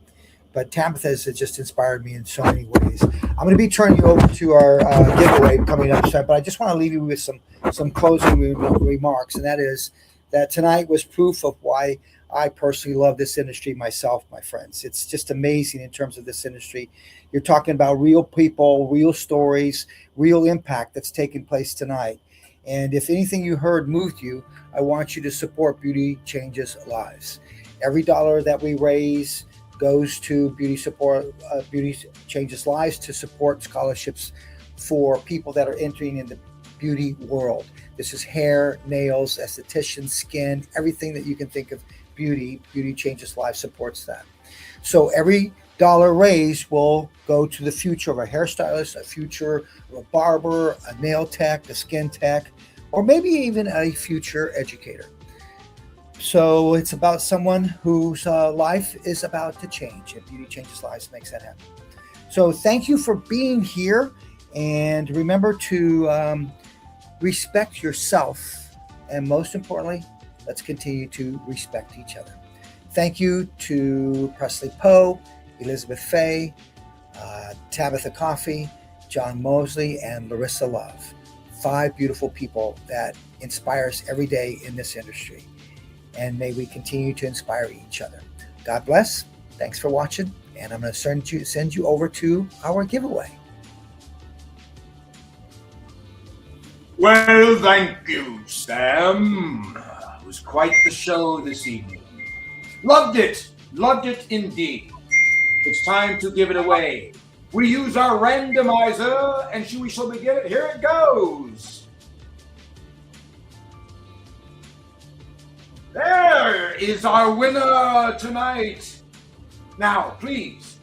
[SPEAKER 1] But Tabitha has just inspired me in so many ways. I'm going to be turning you over to our giveaway coming up, but I just want to leave you with some closing remarks, and that is that tonight was proof of why I personally love this industry myself, my friends. It's just amazing in terms of this industry. You're talking about real people, real stories, real impact that's taking place tonight. And if anything you heard moved you, I want you to support Beauty Changes Lives. Every dollar that we raise goes to Beauty Changes Lives to support scholarships for people that are entering in the beauty world. This is hair, nails, estheticians, skin, everything that you can think of. Beauty Changes Lives supports that. So every dollar raised will go to the future of a hairstylist, a future of a barber, a nail tech, a skin tech, or maybe even a future educator. So it's about someone whose life is about to change, and Beauty Changes Lives makes that happen. So thank you for being here, and remember to respect yourself, and most importantly, let's continue to respect each other. Thank you to Presley Poe, Elizabeth Faye, Tabatha Coffey, John Mosley, and Larisa Love. 5 beautiful people that inspire us every day in this industry. And may we continue to inspire each other. God bless. Thanks for watching. And I'm going to send you over to our giveaway.
[SPEAKER 2] Well, thank you, Sam. It was quite the show this evening. Loved it indeed. It's time to give it away. We use our randomizer, and we shall begin it. Here it goes. There is our winner tonight. Now, please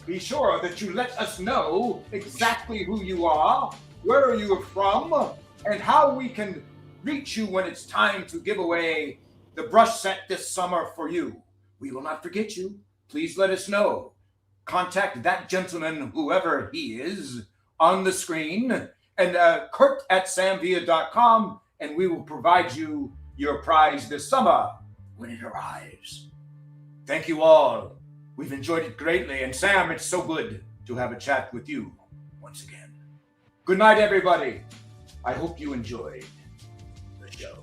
[SPEAKER 2] be sure that you let us know exactly who you are, where you are from, and how we can reach you when it's time to give away the brush set this summer for you. We will not forget you. Please let us know. Contact that gentleman, whoever he is, on the screen, and kurt@samvia.com, and we will provide you your prize this summer when it arrives. Thank you all. We've enjoyed it greatly, and Sam, it's so good to have a chat with you once again. Good night, everybody. I hope you enjoyed the show.